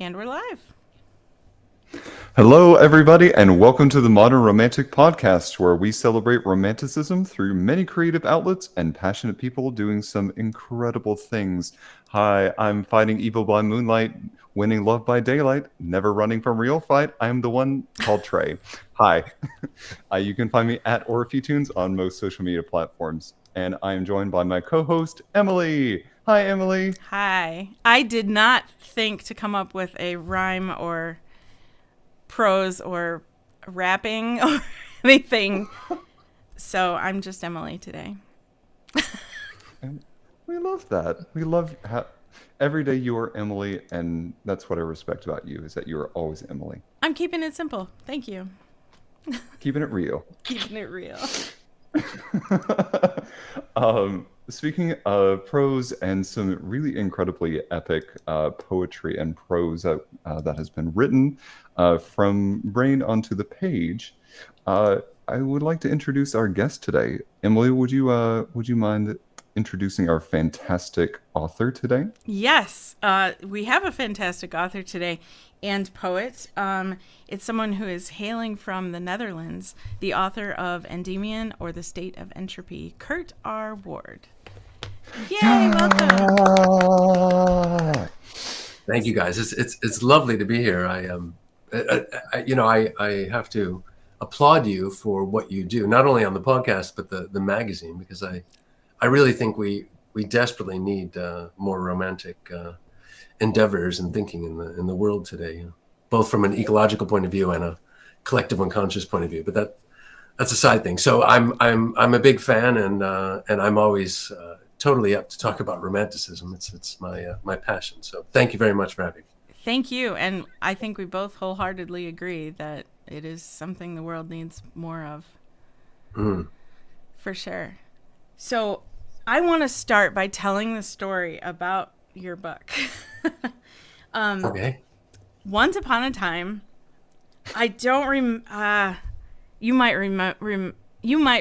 And we're live. Hello, everybody, and welcome to the Modern Romantic Podcast, where we celebrate romanticism through many creative outlets and passionate people doing some incredible things. Hi, I'm fighting evil by moonlight, winning love by daylight, never running from real fight. I'm the one called Trey. Hi. You can find me at Orpheus on most social media platforms. And I am joined by my co-host, Emily. Hi, Emily. Hi. I did not think to come up with a rhyme or prose or rapping or anything. So I'm just Emily today. And we love that. We love every day you are Emily, and that's what I respect about you, is that you are always Emily. I'm keeping it simple. Thank you. Keeping it real. Keeping it real. Speaking of prose and some really incredibly epic poetry and prose that has been written from brain onto the page, I would like to introduce our guest today. Emily, would you mind introducing our fantastic author today? Yes, we have a fantastic author today and poet. It's someone who is hailing from the Netherlands, the author of Endymion or the State of Entropy, Kurt R. Ward. Yay, welcome. Thank you, guys. It's lovely to be here. I have to applaud you for what you do, not only on the podcast but the magazine, because I really think we desperately need more romantic endeavors and thinking in the world today, both from an ecological point of view and a collective unconscious point of view. But that's a side thing. So I'm a big fan, and I'm always totally up to talk about romanticism. It's my passion. So thank you very much for having me. Thank you. And I think we both wholeheartedly agree that it is something the world needs more of. For sure. So I want to start by telling the story about your book. Okay. Once upon a time, I don't you might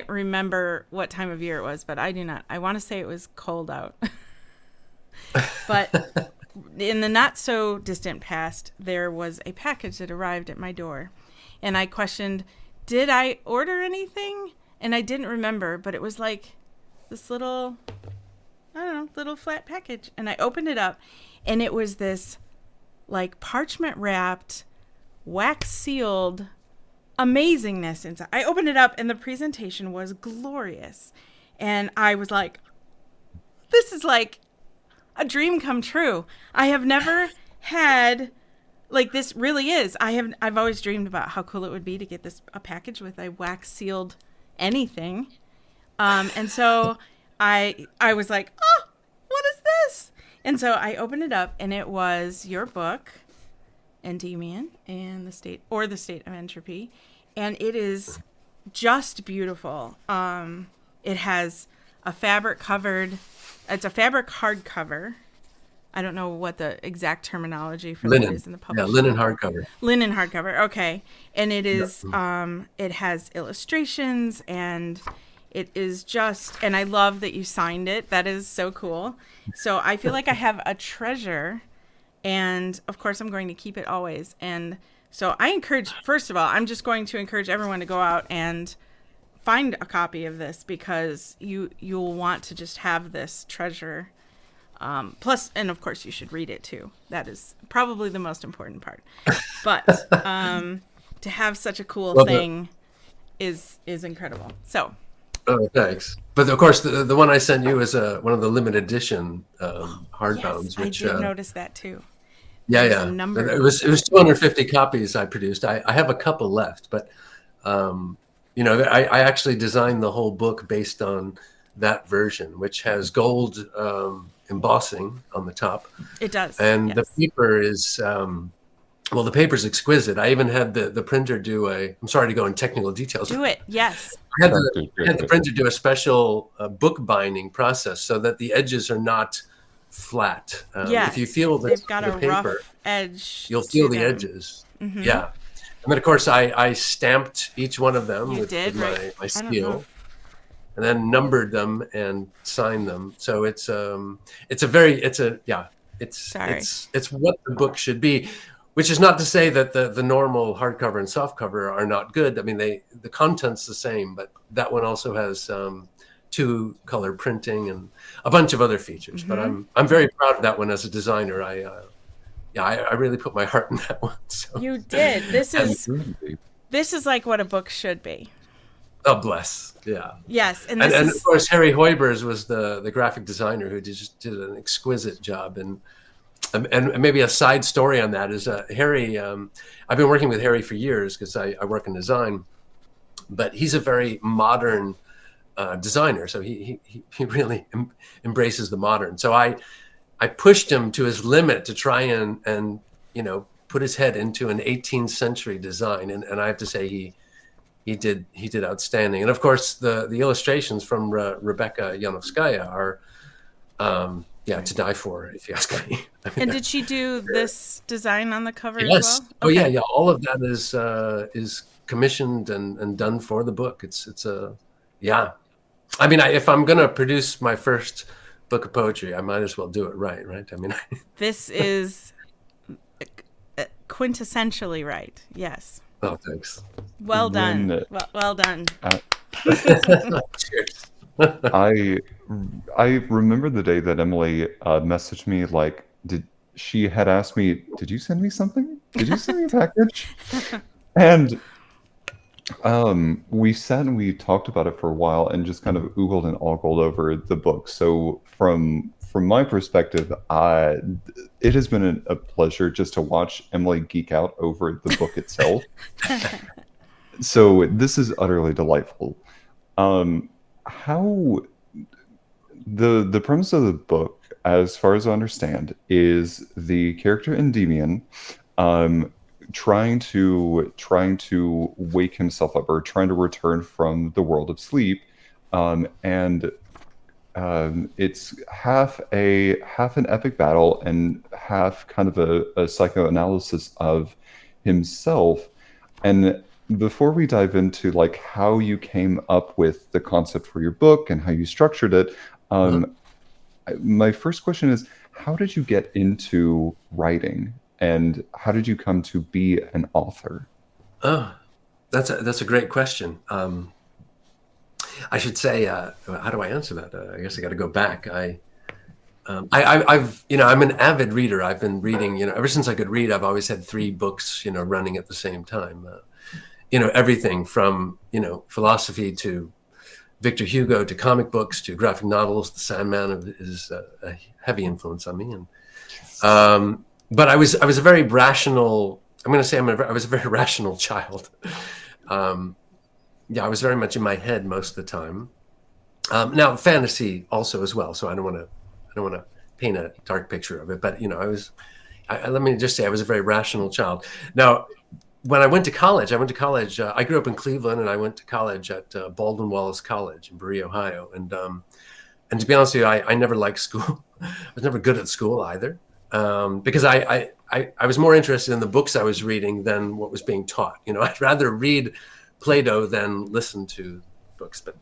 remember what time of year it was, but I do not. I want to say it was cold out. But in the not so distant past, there was a package that arrived at my door, and I questioned, did I order anything? And I didn't remember, but it was like this little, I don't know, little flat package. And I opened it up, and it was this like parchment wrapped, wax sealed amazingness inside. I opened it up, and the presentation was glorious. And I was like, this is like a dream come true. I have never had, like, this really is. I've always dreamed about how cool it would be to get a package with a wax sealed anything. And so I was like, oh, what is this? And so I opened it up, and it was your book, Endymion and the State of Entropy. And it is just beautiful. It has a fabric hardcover. I don't know what the exact terminology for that is in the publishing. Yeah, linen hardcover. Linen hardcover, okay. And it is, it has illustrations, and it is just, and I love that you signed it. That is so cool. So I feel like I have a treasure, and of course I'm going to keep it always. And so first of all, I'm just going to encourage everyone to go out and find a copy of this, because you'll want to just have this treasure. Plus, and of course you should read it too. That is probably the most important part. But to have such a cool thing is incredible. So. Oh, thanks. But of course, the one I sent you is one of the limited edition hardbounds. Yes, which I did notice that too. Yeah. It was 250 copies I produced. I have a couple left, but I actually designed the whole book based on that version, which has gold embossing on the top. It does. And yes. The paper is the paper's exquisite. I even had the printer do I'm sorry to go in technical details. Do it, yes. I had the printer do a special book binding process so that the edges are not flat. If you feel they've got the a paper, rough edge. you'll feel the edges. Mm-hmm. Yeah. And then, of course, I stamped each one of them with right? my seal, and then numbered them and signed them. So it's what the book should be. which is not to say that the normal hardcover and softcover are not good. I mean, the content's the same, but that one also has 2-color printing and a bunch of other features. But I'm very proud of that one as a designer. I really put my heart in that one. So. You did. This is like what a book should be. Oh, bless. Yeah. Yes. And of course, Harry Hoybers was the graphic designer who just did an exquisite job. And maybe a side story on that is Harry, I've been working with Harry for years because I work in design, but he's a very modern designer. So he really embraces the modern. So I pushed him to his limit to try and put his head into an 18th century design. And I have to say he did outstanding. And of course, the illustrations from Rebecca Yanovskaya are to die for, if you ask me. I mean, and did she do this design on the cover as yes. well? Oh, yeah. All of that is commissioned and done for the book. It's yeah. I mean, if I'm going to produce my first book of poetry, I might as well do it right? I mean, this is quintessentially right. Yes. Oh, thanks. Well done. Well done. Cheers. I remember the day that Emily messaged me, like, she had asked me, did you send me something? Did you send me a package? And we sat and we talked about it for a while and just kind of oogled and ogled over the book. So from my perspective, it has been a pleasure just to watch Emily geek out over the book itself. So this is utterly delightful. How the premise of the book, as far as I understand, is the character Endymion trying to wake himself up, or trying to return from the world of sleep, and it's half an epic battle and half kind of a psychoanalysis of himself. And before we dive into like how you came up with the concept for your book and how you structured it, my first question is, how did you get into writing, and how did you come to be an author? Oh, that's a great question. I should say, how do I answer that? I guess I got to go back. I'm an avid reader. I've been reading, ever since I could read. I've always had 3 books, running at the same time. Everything from philosophy to Victor Hugo to comic books to graphic novels. The Sandman is a heavy influence on me. And but I was a very rational. I'm going to say I was a very rational child. I was very much in my head most of the time. Now fantasy also as well. So I don't want to paint a dark picture of it. But let me just say I was a very rational child. Now, when I went to college, I grew up in Cleveland, and I went to college at Baldwin Wallace College in Berea, Ohio. And to be honest with you, I never liked school. I was never good at school either, because I was more interested in the books I was reading than what was being taught. I'd rather read Plato than listen to books, but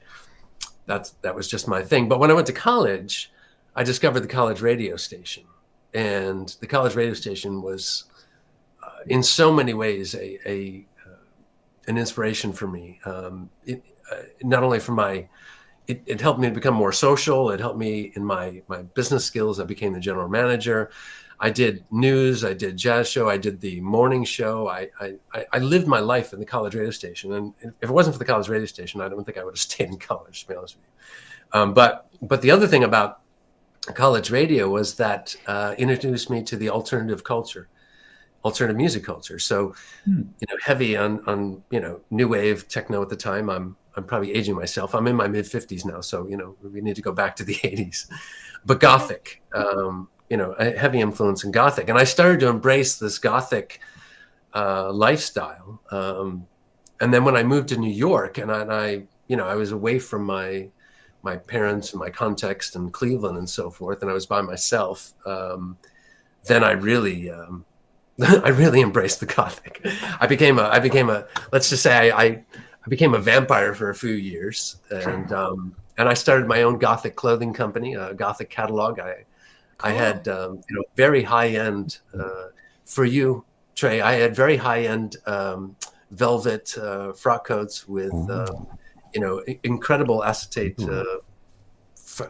that was just my thing. But when I went to college, I discovered the college radio station, and the college radio station was in so many ways an inspiration for me. Not only for it helped me to become more social. It helped me in my business skills. I became the general manager. I did news. I did jazz show. I did the morning show. I lived my life in the college radio station. And if it wasn't for the college radio station, I don't think I would have stayed in college, to be honest with you. But the other thing about college radio was that introduced me to the alternative music culture. So, heavy on new wave techno at the time. I'm probably aging myself. I'm in my mid 50s now, so we need to go back to the 80s. But Gothic, a heavy influence in Gothic, and I started to embrace this Gothic lifestyle. And then when I moved to New York, and I was away from my parents and my context in Cleveland and so forth, and I was by myself. Then I really embraced the Gothic. I became a let's just say I became a vampire for a few years, and I started my own Gothic clothing company, a Gothic catalog. I had very high end for you Trey, I had very high-end velvet frock coats with, incredible acetate.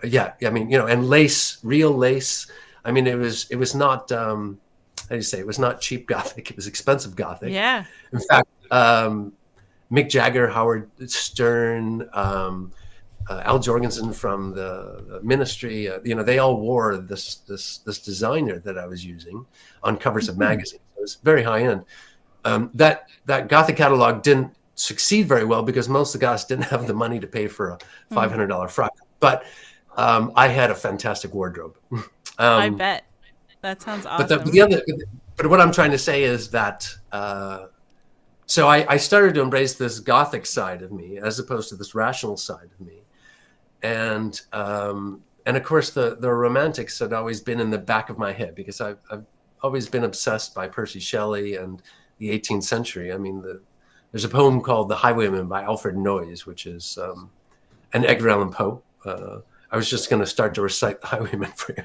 And lace, real lace. I mean, it was not, how do you say, it was not cheap Gothic. It was expensive Gothic. Yeah. In fact, Mick Jagger, Howard Stern, Al Jorgensen from the Ministry, they all wore this designer that I was using on covers of magazines. It was very high end. That Gothic catalog didn't succeed very well because most of the Goths didn't have the money to pay for a $500 frock. But I had a fantastic wardrobe. I bet. That sounds awesome. But what I'm trying to say is that. So I started to embrace this Gothic side of me as opposed to this rational side of me. And of course, the Romantics had always been in the back of my head because I've always been obsessed by Percy Shelley and the 18th century. I mean, there's a poem called The Highwayman by Alfred Noyes, which is an Edgar Allan Poe. I was just going to start to recite The Highwayman for you.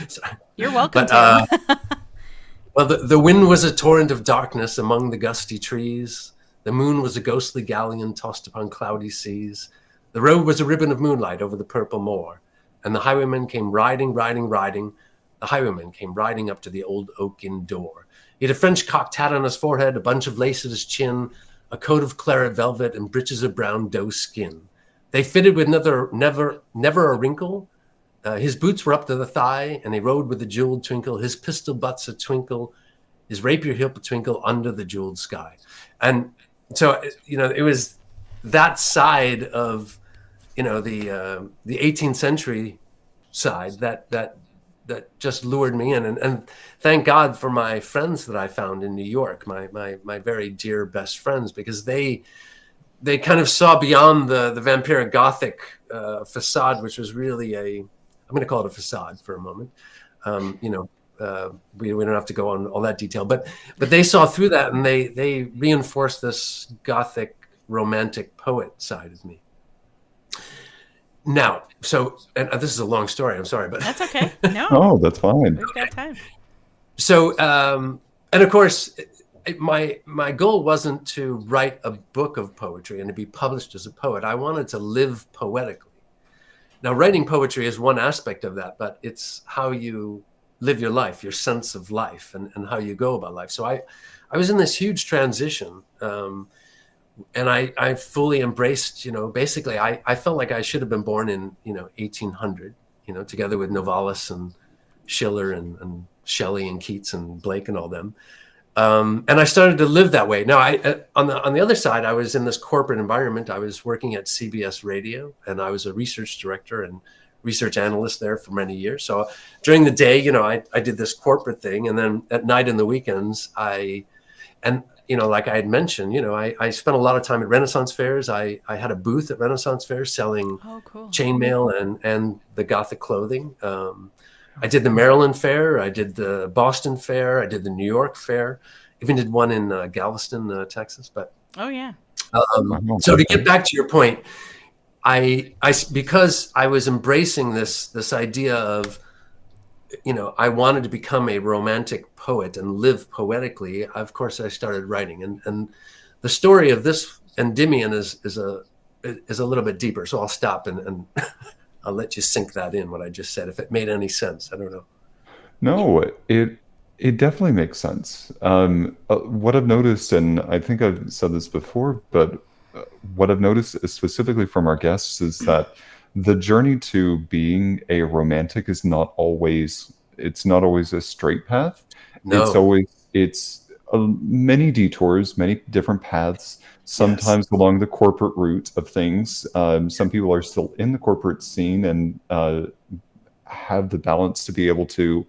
Sorry. You're welcome to. Well, the wind was a torrent of darkness among the gusty trees. The moon was a ghostly galleon tossed upon cloudy seas. The road was a ribbon of moonlight over the purple moor. And the highwayman came riding. The highwayman came riding up to the old oak inn door. He had a French cocked hat on his forehead, a bunch of lace at his chin, a coat of claret velvet, and breeches of brown doe skin. They fitted with never a wrinkle. His boots were up to the thigh, and he rode with a jeweled twinkle. His pistol butts a twinkle, his rapier hilt a twinkle under the jeweled sky. And so, it was that side of, the 18th century side that just lured me in. And thank God for my friends that I found in New York, my very dear best friends, because they kind of saw beyond the vampiric Gothic facade, which was really I'm going to call it a facade for a moment. We don't have to go on all that detail, but they saw through that, and they reinforced this Gothic romantic poet side of me. Now, and this is a long story. I'm sorry, but that's okay. No, oh, that's fine. We've got time. So, and of course, my goal wasn't to write a book of poetry and to be published as a poet. I wanted to live poetically. Now, writing poetry is one aspect of that, but it's how you live your life, your sense of life, and how you go about life. So I was in this huge transition, and I fully embraced, basically I felt like I should have been born in, 1800, together with Novalis and Schiller and Shelley and Keats and Blake and all them. And I started to live that way. Now, on the other side, I was in this corporate environment. I was working at CBS Radio, and I was a research director and research analyst there for many years. So during the day, I did this corporate thing, and then at night and the weekends, like I had mentioned, I spent a lot of time at Renaissance fairs. I had a booth at Renaissance fairs selling chainmail and the Gothic clothing. I did the Maryland Fair, I did the Boston Fair, I did the New York Fair, even did one in Galveston, Texas. But oh yeah. So to get back to your point, I because I was embracing this idea of, I wanted to become a romantic poet and live poetically. Of course, I started writing, and the story of this Endymion is a little bit deeper. So I'll stop and I'll let you sink that in, what I just said, if it made any sense. I don't know. No, it definitely makes sense. What I've noticed, and I think I've said this before, but what I've noticed specifically from our guests is that the journey to being a romantic is not always a straight path. No. It's many detours, many different paths. Sometimes along the corporate route of things. Some people are still in the corporate scene and have the balance to be able to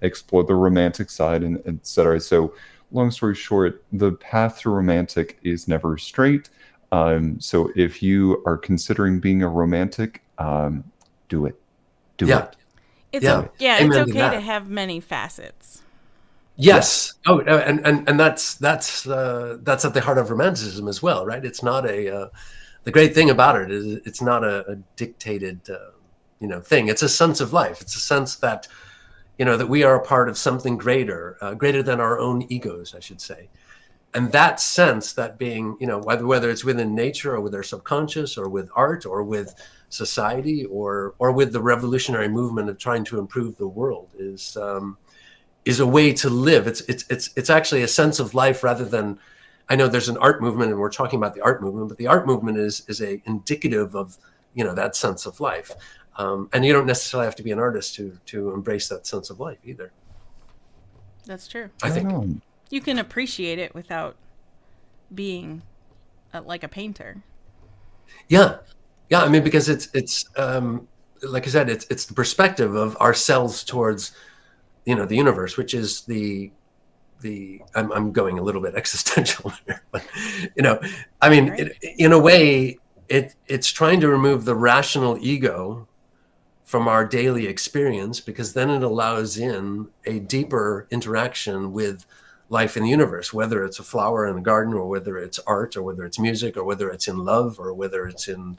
explore the romantic side, and et cetera. So long story short, the path to romantic is never straight. So if you are considering being a romantic, do it. Do it. It's okay to have many facets. Yes. Oh, and that's at the heart of Romanticism as well, right? It's not the great thing about it is it's not a dictated, thing. It's a sense of life. It's a sense that, that we are a part of something greater, greater than our own egos, I should say. And that sense, that being, whether it's within nature or with our subconscious or with art or with society or with the revolutionary movement of trying to improve the world is a way to live. It's actually a sense of life rather than, I know there's an art movement and we're talking about the art movement, but the art movement is a indicative of, that sense of life. And you don't necessarily have to be an artist to embrace that sense of life either. That's true. I think. You can appreciate it without being like a painter. Yeah. I mean, because it's like I said, it's the perspective of ourselves towards, the universe, which is I'm going a little bit existential here, but I mean, right. In a way, it's trying to remove the rational ego from our daily experience, because then it allows in a deeper interaction with life in the universe, whether it's a flower in a garden or whether it's art or whether it's music or whether it's in love or whether it's in,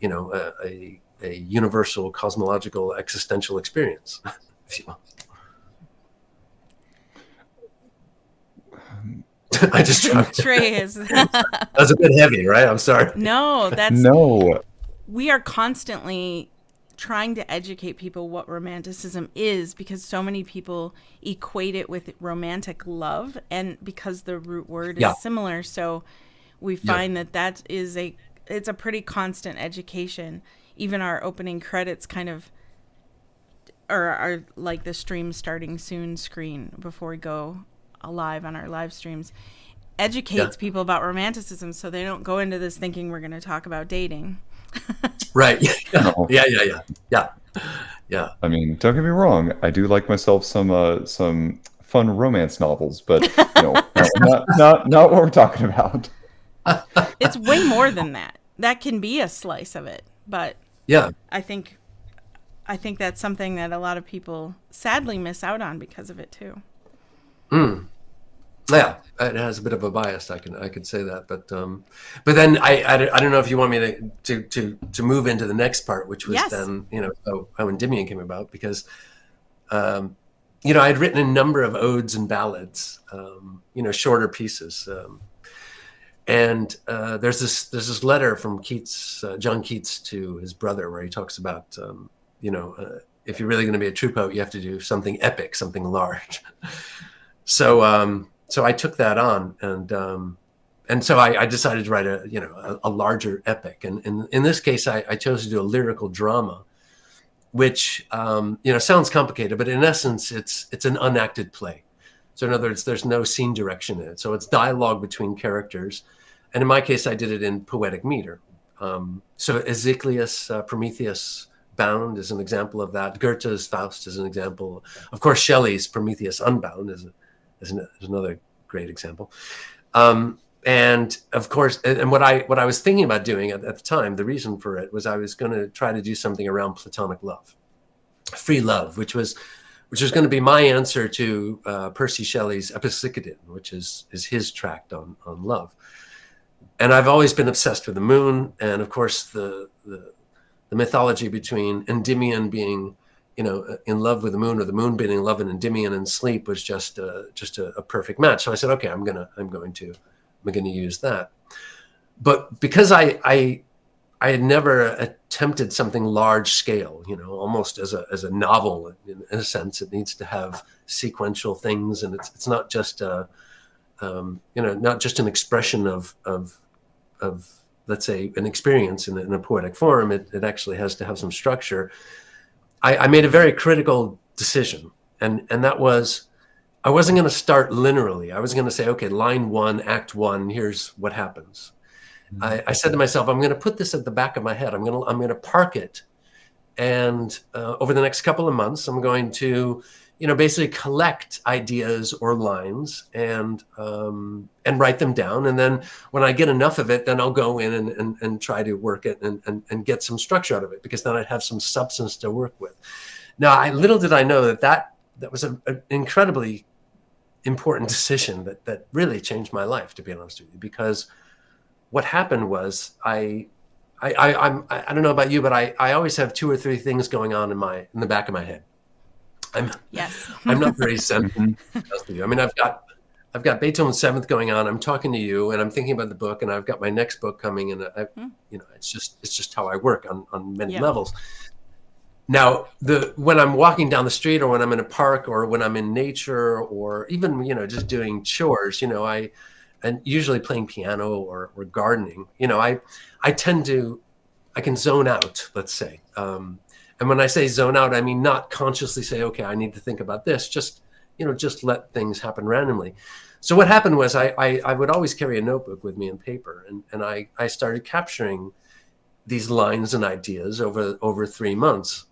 a universal cosmological existential experience, if you will. I just Trey is. That's a bit heavy, right? I'm sorry. No. We are constantly trying to educate people what romanticism is, because so many people equate it with romantic love, and because the root word is similar, so we find that it's a pretty constant education. Even our opening credits kind of are like the stream starting soon screen before we go live on our live streams educates people about romanticism, so they don't go into this thinking we're going to talk about dating. Right. Yeah. I mean, don't get me wrong, I do like myself some fun romance novels, but not what we're talking about. It's way more than that. That can be a slice of it, but I think that's something that a lot of people sadly miss out on because of it too. Yeah, it has a bit of a bias. I could say that, but then I don't know if you want me to move into the next part, which was then how Endymion came about, because I'd written a number of odes and ballads, shorter pieces, and there's this letter from John Keats to his brother, where he talks about if you're really going to be a true poet, you have to do something epic, something large. So I took that on, and so I decided to write a larger epic. And in this case, I chose to do a lyrical drama, which sounds complicated, but in essence, it's an unacted play. So in other words, there's no scene direction in it. So it's dialogue between characters, and in my case, I did it in poetic meter. So Ezekiel's Prometheus Bound is an example of that. Goethe's Faust is an example. Of course, Shelley's Prometheus Unbound is another great example. And of course, and what I was thinking about doing at the time, the reason for it was I was going to try to do something around platonic love, free love, which was going to be my answer to Percy Shelley's Epipsychodion, which is his tract on love. And I've always been obsessed with the moon, and of course the mythology between Endymion being in love with the moon, or the moon being in love with Endymion in sleep, was just a perfect match. So I said, okay, I'm going to use that. But because I had never attempted something large scale, almost as a novel in a sense, it needs to have sequential things, and it's not just not just an expression of let's say an experience in a poetic form. It actually has to have some structure. I made a very critical decision, and that was, I wasn't going to start linearly. I was going to say, okay, line 1, act 1, here's what happens. Mm-hmm. I said to myself, I'm going to put this at the back of my head. I'm going to park it, and over the next couple of months, I'm going to, basically collect ideas or lines and write them down. And then when I get enough of it, then I'll go in and try to work it and get some structure out of it, because then I'd have some substance to work with. Now, little did I know that was an incredibly important decision that really changed my life, to be honest with you, because what happened was I don't know about you, but I always have 2 or 3 things going on in the back of my head. I'm Yes. I'm not very sensitive. Mhm. To you. I mean, I've got Beethoven's Seventh going on. I'm talking to you, and I'm thinking about the book, and I've got my next book coming, and it's just how I work on many Yeah. levels. Now, when I'm walking down the street, or when I'm in a park, or when I'm in nature, or even just doing chores, and usually playing piano or gardening, I tend to I can zone out, let's say. And when I say zone out, I mean not consciously say, okay, I need to think about this. Just let things happen randomly. So what happened was I would always carry a notebook with me and paper, and I started capturing these lines and ideas over 3 months.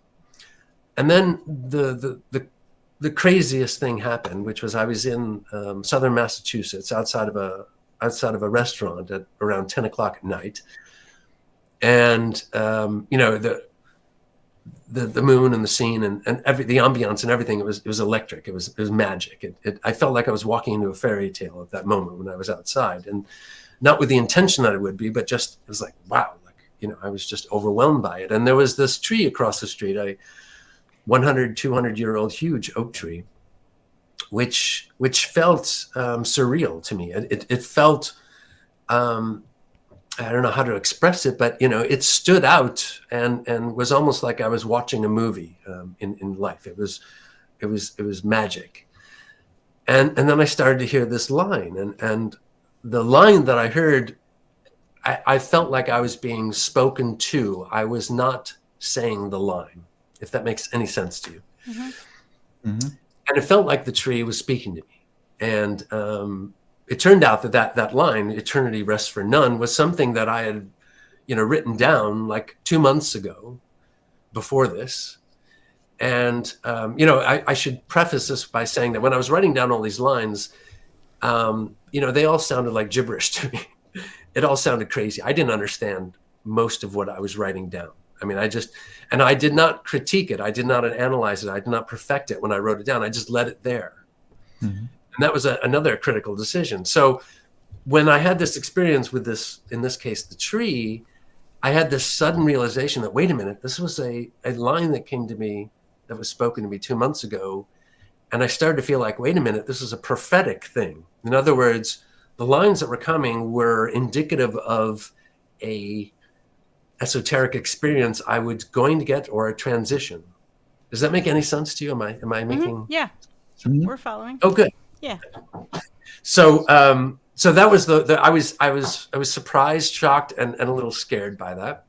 And then the craziest thing happened, which was I was in southern Massachusetts, outside of a restaurant at around 10 o'clock at night, and the moon and the scene and the ambiance and everything, it was electric. It was magic. I felt like I was walking into a fairy tale at that moment when I was outside, and not with the intention that it would be, but just it was like, wow, I was just overwhelmed by it. And there was this tree across the street, a 100, 200-year-old huge oak tree, which felt surreal to me. It felt I don't know how to express it, but it stood out and was almost like I was watching a movie in life. It was magic. And then I started to hear this line, and the line that I heard, I felt like I was being spoken to. I was not saying the line, if that makes any sense to you. Mm-hmm. Mm-hmm. And it felt like the tree was speaking to me. And it turned out that line, "Eternity rests for none," was something that I had, written down like 2 months ago before this. And, I should preface this by saying that when I was writing down all these lines, they all sounded like gibberish to me. It all sounded crazy. I didn't understand most of what I was writing down. I mean, I did not critique it. I did not analyze it. I did not perfect it when I wrote it down. I just let it there. Mm-hmm. And that was another critical decision. So when I had this experience with this, in this case, the tree, I had this sudden realization that, wait a minute, this was a line that came to me, that was spoken to me 2 months ago. And I started to feel like, wait a minute, this is a prophetic thing. In other words, the lines that were coming were indicative of a esoteric experience I was going to get, or a transition. Does that make any sense to you? Am I making? Mm-hmm. Yeah, Mm-hmm. we're following. Oh, good. Yeah. So that was I was surprised, shocked, and a little scared by that.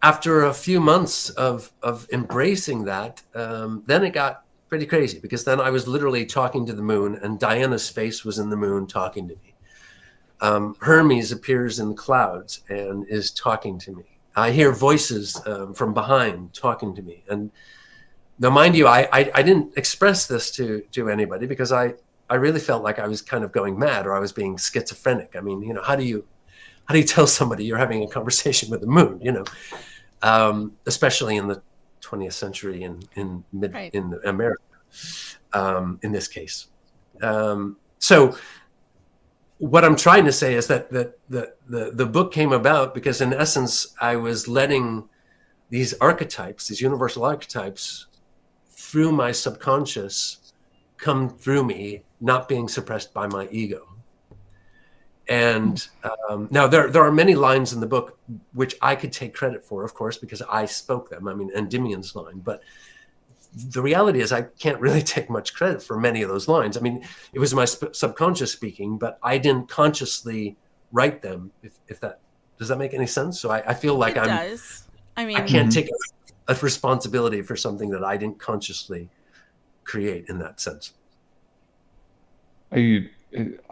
After a few months of embracing that, then it got pretty crazy, because then I was literally talking to the moon, and Diana's face was in the moon talking to me. Hermes appears in the clouds and is talking to me. I hear voices from behind talking to me. And now, mind you, I didn't express this to anybody, because I really felt like I was kind of going mad, or I was being schizophrenic. I mean, how do you tell somebody you're having a conversation with the moon? Especially in the 20th century in America, in this case. So what I'm trying to say is that the book came about because, in essence, I was letting these archetypes, these universal archetypes, through my subconscious, come through me, not being suppressed by my ego. And now there are many lines in the book which I could take credit for, of course, because I spoke them. I mean, Endymion's line. But the reality is I can't really take much credit for many of those lines. I mean, it was my subconscious speaking, but I didn't consciously write them, if that does that make any sense? So I feel like It does. I mean, I can't take a responsibility for something that I didn't consciously create in that sense. I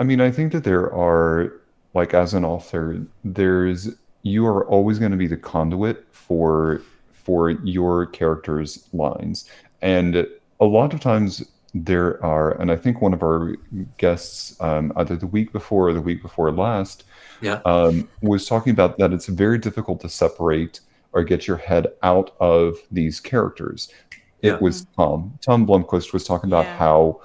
mean, I think that there are, like, as an author, you are always going to be the conduit for your character's lines. And a lot of times there are, and I think one of our guests, either the week before or the week before last, was talking about that it's very difficult to separate or get your head out of these characters. It was Tom Blomquist was talking about how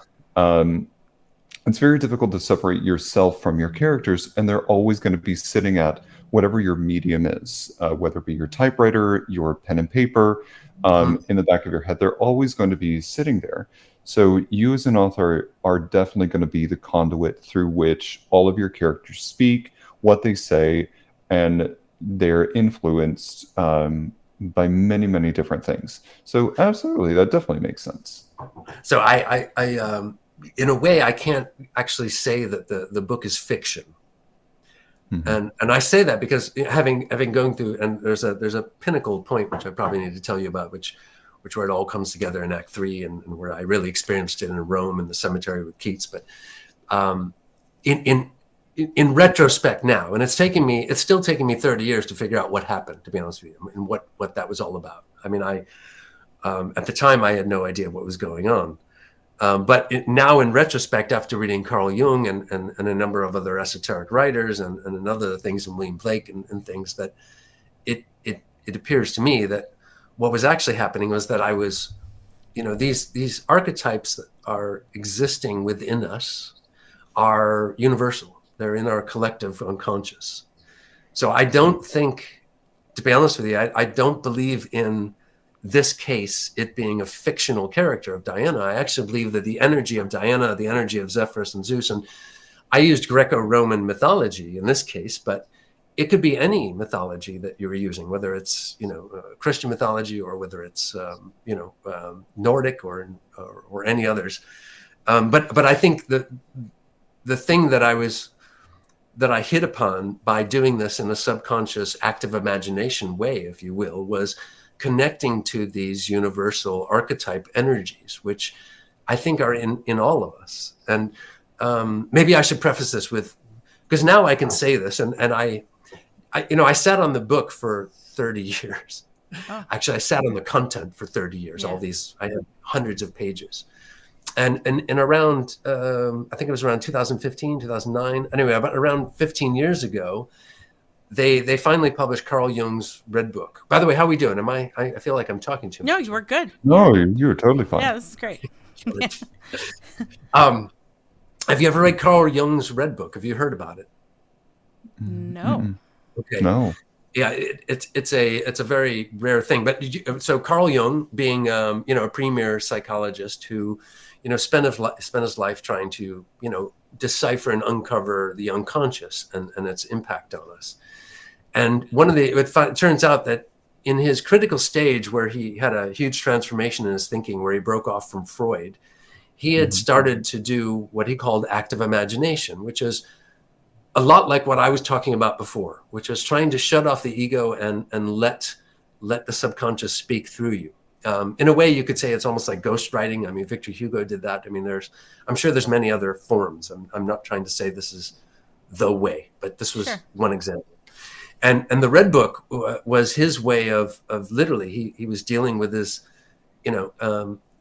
it's very difficult to separate yourself from your characters, and they're always going to be sitting at whatever your medium is, whether it be your typewriter, your pen and paper, in the back of your head, they're always going to be sitting there. So you as an author are definitely going to be the conduit through which all of your characters speak, what they say, and they're influenced by many, many different things. So absolutely, that definitely makes sense. So I in a way, I can't actually say that the book is fiction. And I say that because having gone through, and there's a pinnacle point which I probably need to tell you about, which where it all comes together in Act 3, and where I really experienced it in Rome in the cemetery with Keats. But in retrospect now, and it's still taking me 30 years to figure out what happened, to be honest with you, and what that was all about. I mean, at the time I had no idea what was going on. But now in retrospect, after reading Carl Jung and a number of other esoteric writers and other things, and William Blake and things, that it appears to me that what was actually happening was that I was, these archetypes that are existing within us are universal. They're in our collective unconscious. So I don't think, to be honest with you, I don't believe in this case, it being a fictional character of Diana. I actually believe that the energy of Diana, the energy of Zephyrus and Zeus, and I used Greco-Roman mythology in this case, but it could be any mythology that you were using, whether it's, Christian mythology or whether it's, Nordic or any others. But I think the thing that I hit upon by doing this in a subconscious active imagination way, if you will, was connecting to these universal archetype energies, which I think are in all of us. And maybe I should preface this with, because now I can say this, and I sat on the book for 30 years. Oh. Actually, I sat on the content for 30 years. Yeah. All these, I had hundreds of pages. And around, I think it was around 2015, 2009. Anyway, about around 15 years ago, they finally published Carl Jung's Red Book. By the way, how are we doing? I feel like I'm talking too much. No, you were good. No, you were totally fine. Yeah, this is great. Have you ever read Carl Jung's Red Book? Have you heard about it? No. Mm-mm. Okay. No. Yeah, it's a very rare thing. But so Carl Jung, being a premier psychologist who spent his life trying to decipher and uncover the unconscious and its impact on us. And it turns out that in his critical stage, where he had a huge transformation in his thinking, where he broke off from Freud, he had started to do what he called active imagination, which is a lot like what I was talking about before, which is trying to shut off the ego and let the subconscious speak through you. In a way, you could say it's almost like ghostwriting. I mean, Victor Hugo did that. I mean, I'm sure there's many other forms. I'm not trying to say this is the way, but this was one example. And the Red Book was his way of literally, he was dealing with his,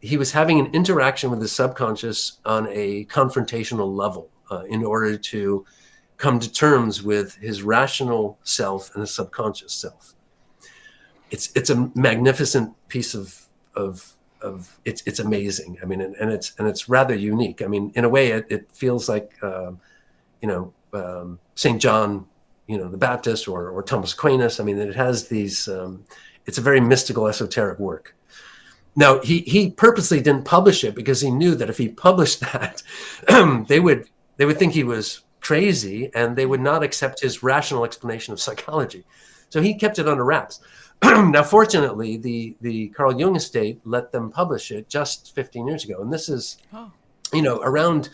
he was having an interaction with his subconscious on a confrontational level in order to come to terms with his rational self and his subconscious self. It's a magnificent piece of it's amazing. I mean, and it's rather unique. I mean, in a way, it feels like St. John, the Baptist, or Thomas Aquinas. I mean, it has these. It's a very mystical, esoteric work. Now, he purposely didn't publish it because he knew that if he published that, they would think he was crazy, and they would not accept his rational explanation of psychology. So he kept it under wraps. Now, fortunately, the Carl Jung estate let them publish it just 15 years ago. And this is, around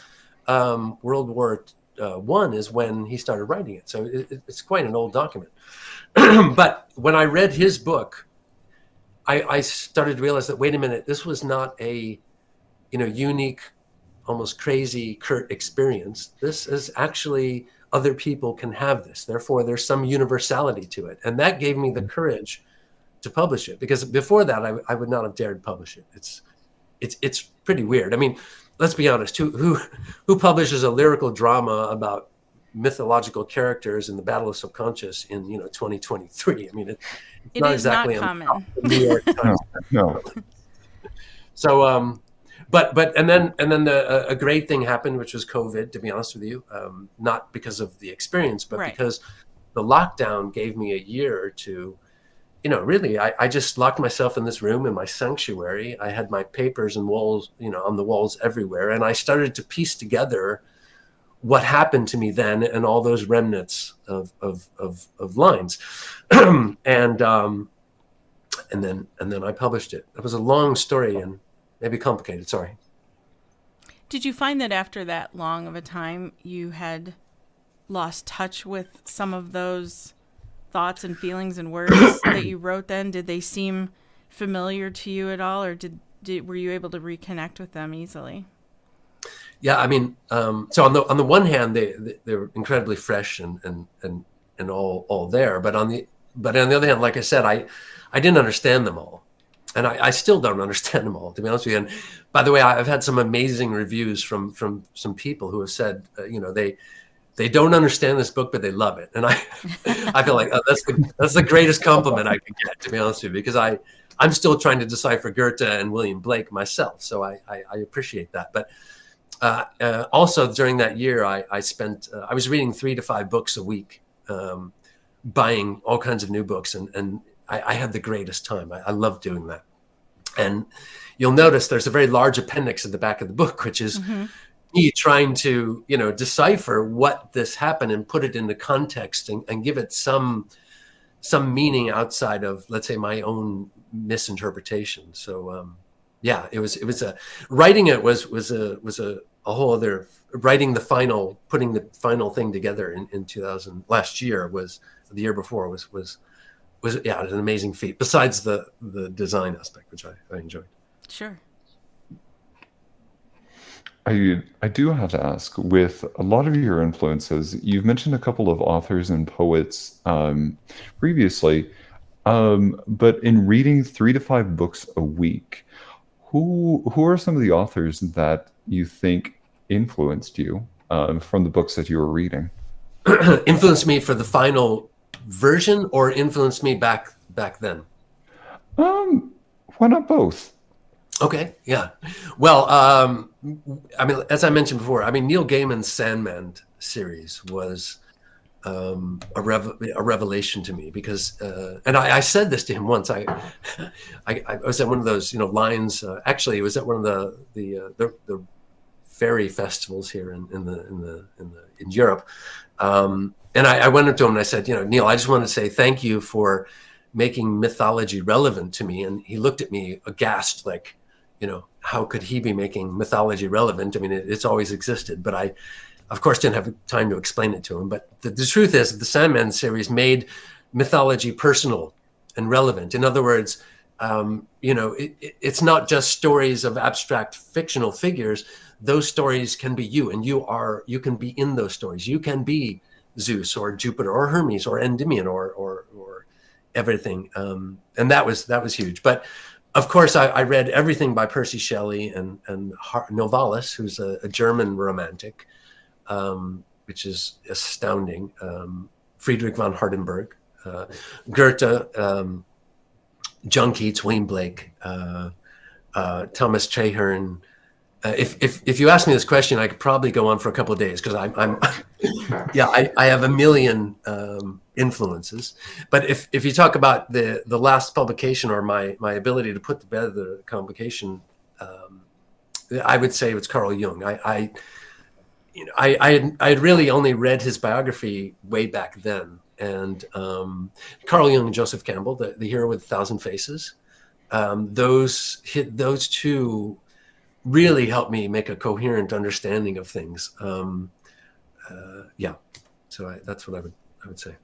World War I is when he started writing it. So it's quite an old document. But when I read his book, I started to realize that, wait a minute, this was not a, unique, almost crazy Kurt experience. This is actually, other people can have this. Therefore, there's some universality to it. And that gave me the courage to publish it, because before that, I would not have dared publish it. It's pretty weird. I mean, let's be honest. Who publishes a lyrical drama about mythological characters in the Battle of Subconscious in 2023? I mean, it's not exactly common. New York Times. No. So, but and then a great thing happened, which was COVID. To be honest with you, not because of the experience, but because the lockdown gave me a year to, really, I just locked myself in this room in my sanctuary. I had my papers and walls, on the walls everywhere. And I started to piece together what happened to me then and all those remnants of lines. and then I published it. It was a long story and maybe complicated. Sorry. Did you find that after that long of a time, you had lost touch with some of those thoughts and feelings and words that you wrote then? Did they seem familiar to you at all, or were you able to reconnect with them easily? Yeah, I mean, so on the one hand, they're incredibly fresh and all there, but on the other hand, like I said, I didn't understand them all, and I still don't understand them all, to be honest with you. And by the way, I've had some amazing reviews from some people who have said, they don't understand this book, but they love it. And I feel like that's the greatest compliment I could get, to be honest with you, because I'm still trying to decipher Goethe and William Blake myself. So I appreciate that. But also during that year, I was reading 3 to 5 books a week, buying all kinds of new books. And I had the greatest time. I love doing that. And you'll notice there's a very large appendix at the back of the book, which is me trying to, decipher what this happened and put it into context and give it some meaning outside of, let's say, my own misinterpretation. So, writing it was a whole other, putting the final thing together in 2000, last year was, the year before was an amazing feat, besides the design aspect, which I enjoyed. Sure. I do have to ask, with a lot of your influences, you've mentioned a couple of authors and poets previously, but in reading 3 to 5 books a week, who are some of the authors that you think influenced you from the books that you were reading? Influenced me for the final version, or influenced me back then? Why not both? Okay, yeah. Well, I mean, as I mentioned before, Neil Gaiman's Sandman series was a revelation to me, because, and I said this to him once. I was at one of those, lines. Actually, it was at one of the fairy festivals here in Europe, and I went up to him and I said, Neil, I just want to say thank you for making mythology relevant to me. And he looked at me aghast, like, how could he be making mythology relevant? I mean, it's always existed, but I, of course, didn't have time to explain it to him. But the truth is, the Sandman series made mythology personal and relevant. In other words, it's not just stories of abstract fictional figures. Those stories can be you, and you can be in those stories. You can be Zeus or Jupiter or Hermes or Endymion or everything. And that was huge. But of course, I read everything by Percy Shelley and Novalis, who's a German romantic, which is astounding. Friedrich von Hardenberg, Goethe, John Keats, William Blake, Thomas Traherne. If you ask me this question, I could probably go on for a couple of days, because I have a million influences. But if you talk about the last publication, or my ability to put together the publication, I would say it's Carl Jung. I had really only read his biography way back then, and Carl Jung and Joseph Campbell, the Hero with 1,000 Faces, those two really helped me make a coherent understanding of things. So that's what I would say.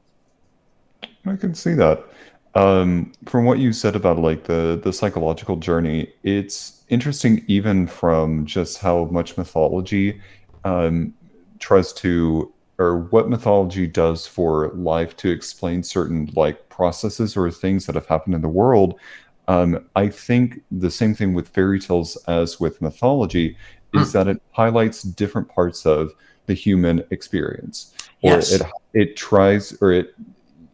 I can see that. From what you said about like the psychological journey, it's interesting, even from just how much mythology tries to, or what mythology does for life to explain certain like processes or things that have happened in the world. I think the same thing with fairy tales as with mythology is that it highlights different parts of the human experience, or Yes. it tries, or it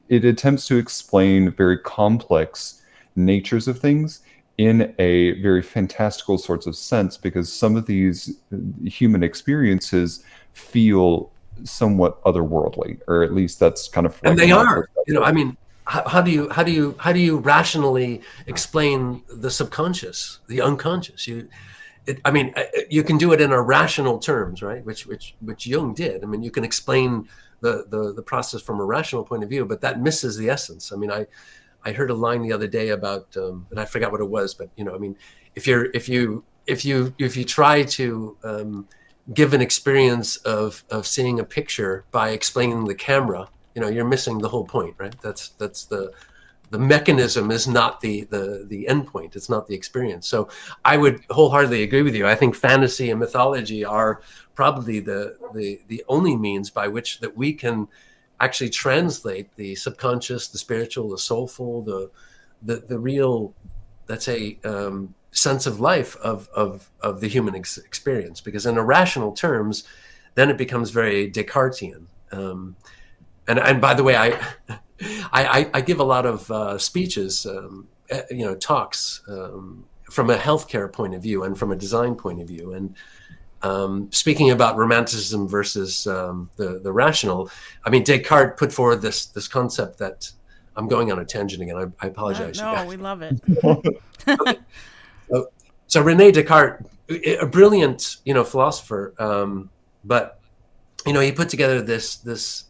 attempts to explain very complex natures of things in a very fantastical sorts of sense, because some of these human experiences feel somewhat otherworldly, or at least that's kind of And like they my are, perspective. I mean, how do you rationally explain the subconscious, the unconscious? You can do it in a rational terms, right? Which Jung did. I mean, you can explain the process from a rational point of view, but that misses the essence. I mean, I heard a line the other day about, and I forgot what it was, but I mean, if you try to give an experience of seeing a picture by explaining the camera, you're missing the whole point, right? That's the mechanism is not the end point. It's not the experience. So I would wholeheartedly agree with you. I think fantasy and mythology are probably the only means by which that we can actually translate the subconscious, the spiritual, the soulful, the real, let's say, sense of life of the human experience. Because in irrational terms, then it becomes very Descartesian. And by the way, I give a lot of speeches, talks from a healthcare point of view and from a design point of view. And speaking about romanticism versus the rational, I mean, Descartes put forward this concept that I'm going on a tangent again. I apologize. No, we love it. Okay. So René Descartes, a brilliant, philosopher, but he put together this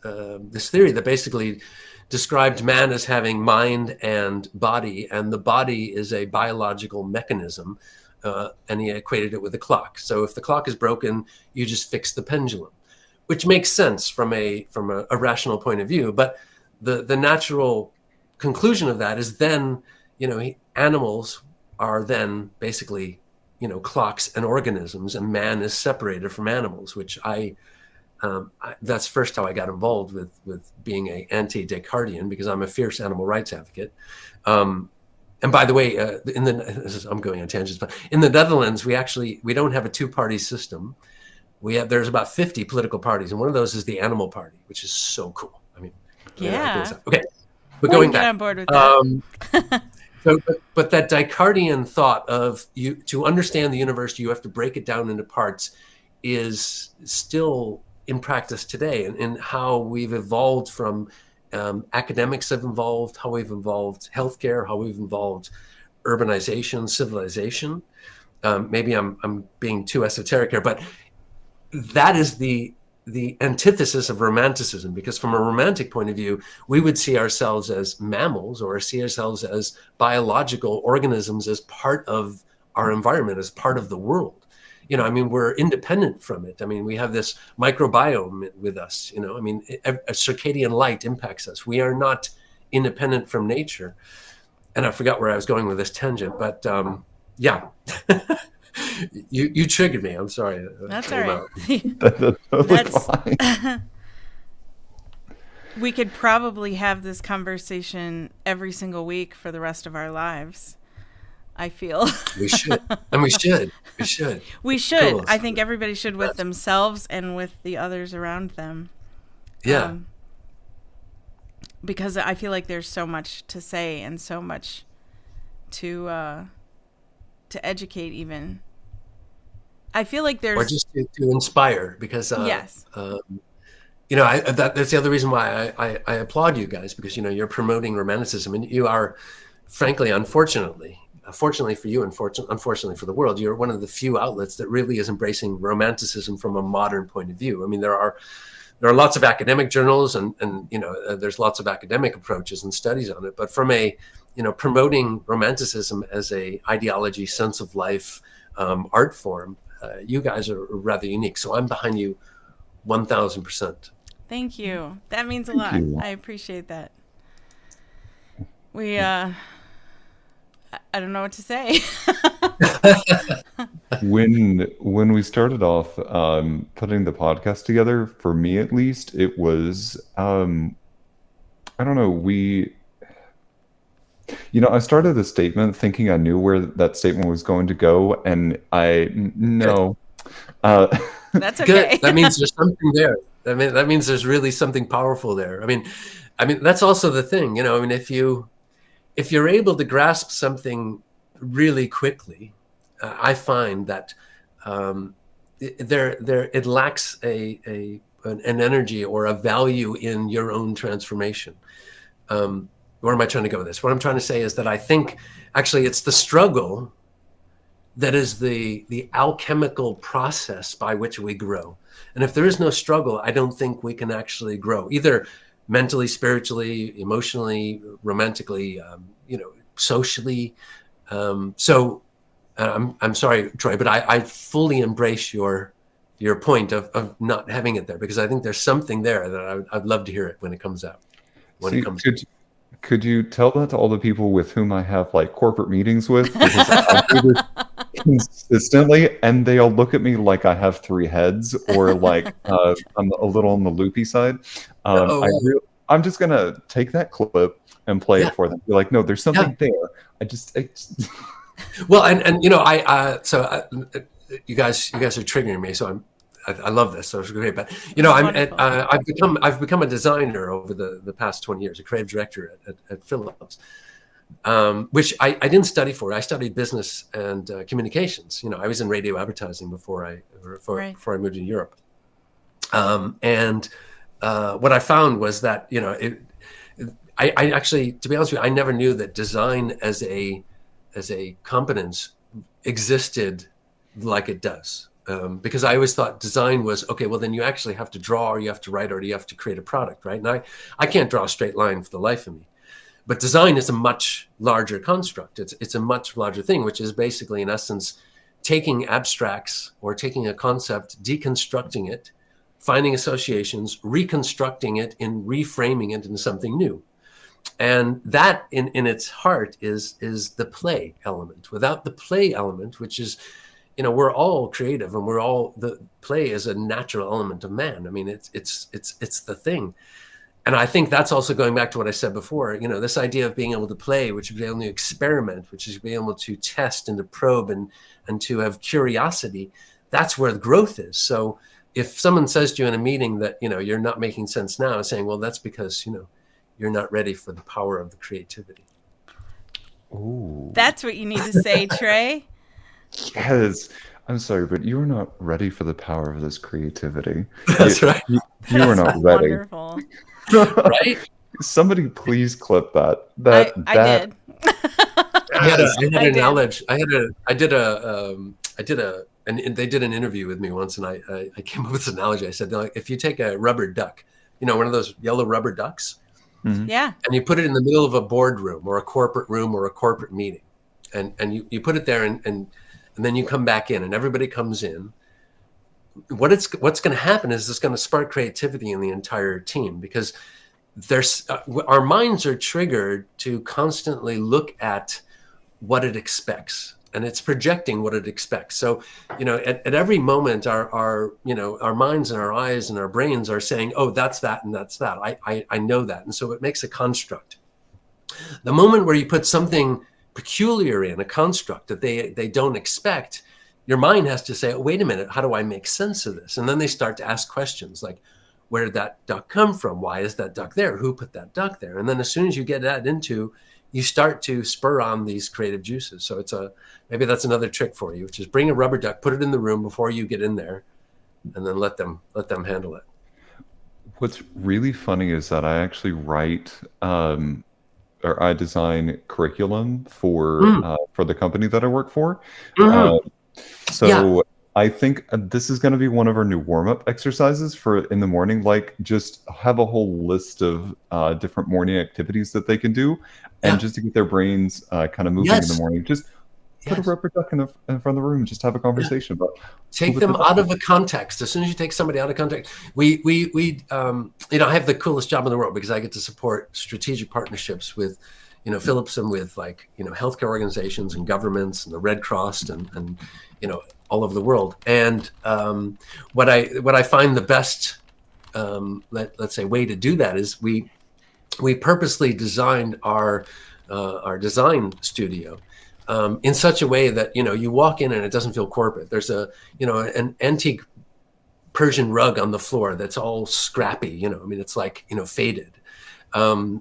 theory that basically described man as having mind and body, and the body is a biological mechanism, and he equated it with a clock. So if the clock is broken, you just fix the pendulum, which makes sense from a rational point of view. But the natural conclusion of that is then, animals are then basically, clocks and organisms, and man is separated from animals, which that's first how I got involved with being an anti-Descartian, because I'm a fierce animal rights advocate. And by the way, I'm going on tangents, but in the Netherlands, we don't have a two-party system. There's about 50 political parties, and one of those is the Animal Party, which is so cool. I mean, yeah. Okay, but going back, get on board with that. But that Descartesian thought of to understand the universe, you have to break it down into parts, is still in practice today, and how we've evolved from academics have evolved, how we've evolved healthcare, how we've evolved urbanization, civilization. Maybe I'm being too esoteric here, but that is the antithesis of romanticism, because from a romantic point of view, we would see ourselves as mammals, or see ourselves as biological organisms, as part of our environment, as part of the world. We're independent from it. We have this microbiome with us, a circadian light impacts us. We are not independent from nature. And I forgot where I was going with this tangent, but yeah. You triggered me. I'm sorry. That's all right. That's totally fine. We could probably have this conversation every single week for the rest of our lives, I feel. We should. And we should. We should. Cool. I think everybody should, with themselves and with the others around them. Yeah. Because I feel like there's so much to say and so much to educate even. I feel like there's... Or just to inspire, because... yes. That's the other reason why I applaud you guys, because, you're promoting romanticism, and you are, frankly, unfortunately for you, unfortunately for the world, you're one of the few outlets that really is embracing romanticism from a modern point of view. There are lots of academic journals, and there's lots of academic approaches and studies on it, but from a promoting romanticism as a ideology, sense of life, art form, you guys are rather unique. So I'm behind you 1,000%. Thank you. That means a lot. I appreciate that. I don't know what to say. When we started off putting the podcast together, for me at least, it was I don't know, I started the statement thinking I knew where that statement was going to go, and no. That's okay. Good. That means there's something there. That means there's really something powerful there. That's also the thing, if you're able to grasp something really quickly, I find that it lacks a an energy or a value in your own transformation. Where am I trying to go with this? What I'm trying to say is that I think actually it's the struggle that is the alchemical process by which we grow. And if there is no struggle, I don't think we can actually grow, either mentally, spiritually, emotionally, romantically, socially. So I'm sorry, Troy, but I fully embrace your point of not having it there, because I think there's something there that I'd love to hear it when it comes out. Could you tell that to all the people with whom I have like corporate meetings with? Because I do this consistently, and they all look at me like I have 3 heads, or like I'm a little on the loopy side. I'm just gonna take that clip and play it for them. Be like, no, there's something there. I just well, and you guys are triggering me, so I love this, so it's great. But I've become a designer over the past 20 years, a creative director at Philips, which I didn't study for. I studied business and communications. I was in radio advertising before I moved to Europe. And what I found was that I actually, to be honest with you, I never knew that design as a competence existed like it does. Because I always thought design was, okay, well, then you actually have to draw, or you have to write, or you have to create a product, right? And I can't draw a straight line for the life of me. But design is a much larger construct. It's a much larger thing, which is basically, in essence, taking abstracts or taking a concept, deconstructing it, finding associations, reconstructing it, and reframing it into something new. And that, in its heart, is the play element. Without the play element, which is, we're all creative, and the play is a natural element of man. I mean, it's the thing. And I think that's also going back to what I said before, this idea of being able to play, which is being able to experiment, which is being able to test and to probe and to have curiosity. That's where the growth is. So if someone says to you in a meeting that, you're not making sense now, saying, well, that's because, you're not ready for the power of the creativity. Ooh. That's what you need to say, Trey. Yes. I'm sorry, but you are not ready for the power of this creativity. That's right. You are not ready. Wonderful. Right? Somebody please clip that. I did. And they did an interview with me once, and I came up with this analogy. I said, if you take a rubber duck, one of those yellow rubber ducks, mm-hmm. Yeah, and you put it in the middle of a boardroom or a corporate room or a corporate meeting, and you put it there, and then you come back in, and everybody comes in. What's going to happen is it's going to spark creativity in the entire team, because our minds are triggered to constantly look at what it expects, and it's projecting what it expects. So, at every moment, our minds and our eyes and our brains are saying, oh, that's that and that's that. I know that. And so it makes a construct. The moment where you put something peculiar in a construct that they don't expect, your mind has to say, oh, wait a minute, how do I make sense of this? And then they start to ask questions like, where did that duck come from? Why is that duck there? Who put that duck there? And then as soon as you get that you start to spur on these creative juices. So maybe that's another trick for you, which is bring a rubber duck, put it in the room before you get in there, and then let them handle it. What's really funny is that I actually write or I design curriculum for the company that I work for. Mm-hmm. So I think this is going to be one of our new warm-up exercises for in the morning. Like, just have a whole list of different morning activities that they can do, and just to get their brains kind of moving in the morning. Just put a rubber duck in front of the room and just have a conversation about. Take them out of a context. As soon as you take somebody out of context, we I have the coolest job in the world, because I get to support strategic partnerships with, Philips, and with healthcare organizations and governments and the Red Cross and all over the world. And what I find the best, let's say, way to do that is we purposely designed our design studio in such a way that you walk in and it doesn't feel corporate. There's an antique Persian rug on the floor that's all scrappy. It's like faded.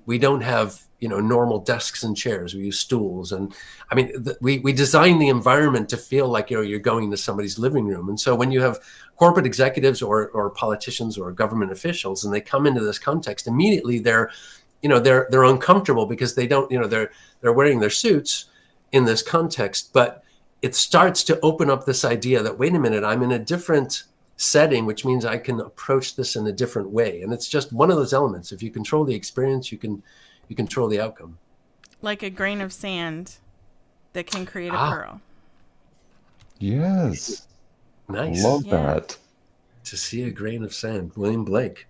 We don't have, normal desks and chairs. We use stools. And I mean, we design the environment to feel like, you're going to somebody's living room. And so when you have corporate executives or politicians or government officials, and they come into this context, immediately they're uncomfortable because they don't, they're wearing their suits in this context. But it starts to open up this idea that, wait a minute, I'm in a different setting, which means I can approach this in a different way. And it's just one of those elements. If you control the experience, you can control the outcome. Like a grain of sand that can create a pearl. Yes. Nice. Love that. To see a grain of sand. William Blake.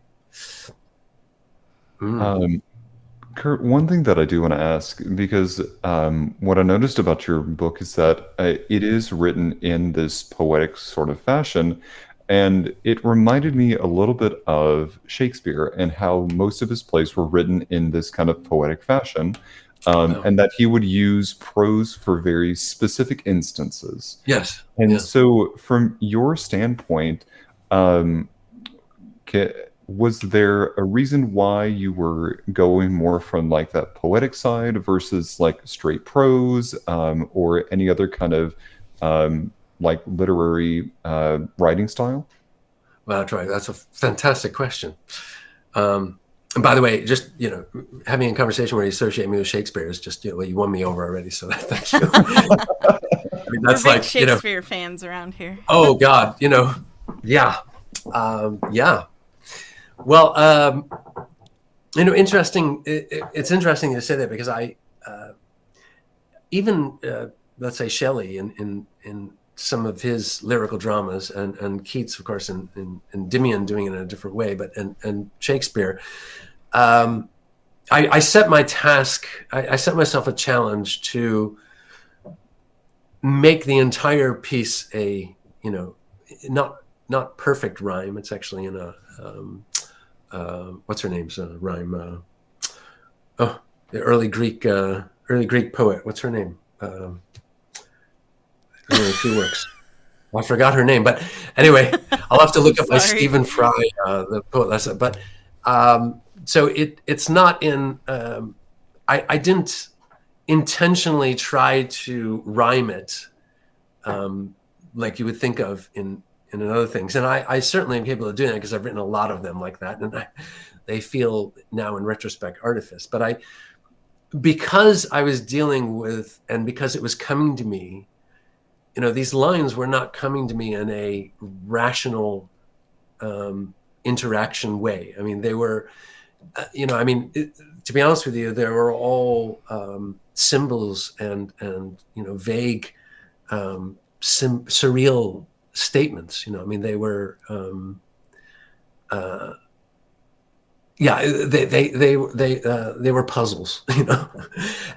Kurt, one thing that I do want to ask, because what I noticed about your book is that it is written in this poetic sort of fashion, and it reminded me a little bit of Shakespeare and how most of his plays were written in this kind of poetic fashion, and that he would use prose for very specific instances. Yes. And so from your standpoint, was there a reason why you were going more from like that poetic side versus like straight prose, or any other kind of like literary writing style? Well, Troy, that's a fantastic question. And by the way, just having a conversation where you associate me with Shakespeare is just you won me over already. So thank you. I mean, that's We're big like Shakespeare fans around here. Oh God, yeah. Well, interesting. It's interesting to say that because I, even let's say Shelley in some of his lyrical dramas, and Keats, of course, in Endymion doing it in a different way, but and Shakespeare, I set my task. I set myself a challenge to make the entire piece a not perfect rhyme. It's actually in a what's her name's rhyme? The early Greek poet. What's her name? Only a few works. Well, I forgot her name, but anyway, I'll have to look up my Stephen Fry, the poet lesson. But so it's not in. I didn't intentionally try to rhyme it like you would think of in other things, and I certainly am capable of doing that because I've written a lot of them like that, and they feel now in retrospect artifice. But because I was dealing with, and because it was coming to me, these lines were not coming to me in a rational interaction way. I mean, they were, to be honest with you, they were all symbols and vague, surreal statements. They were they were puzzles,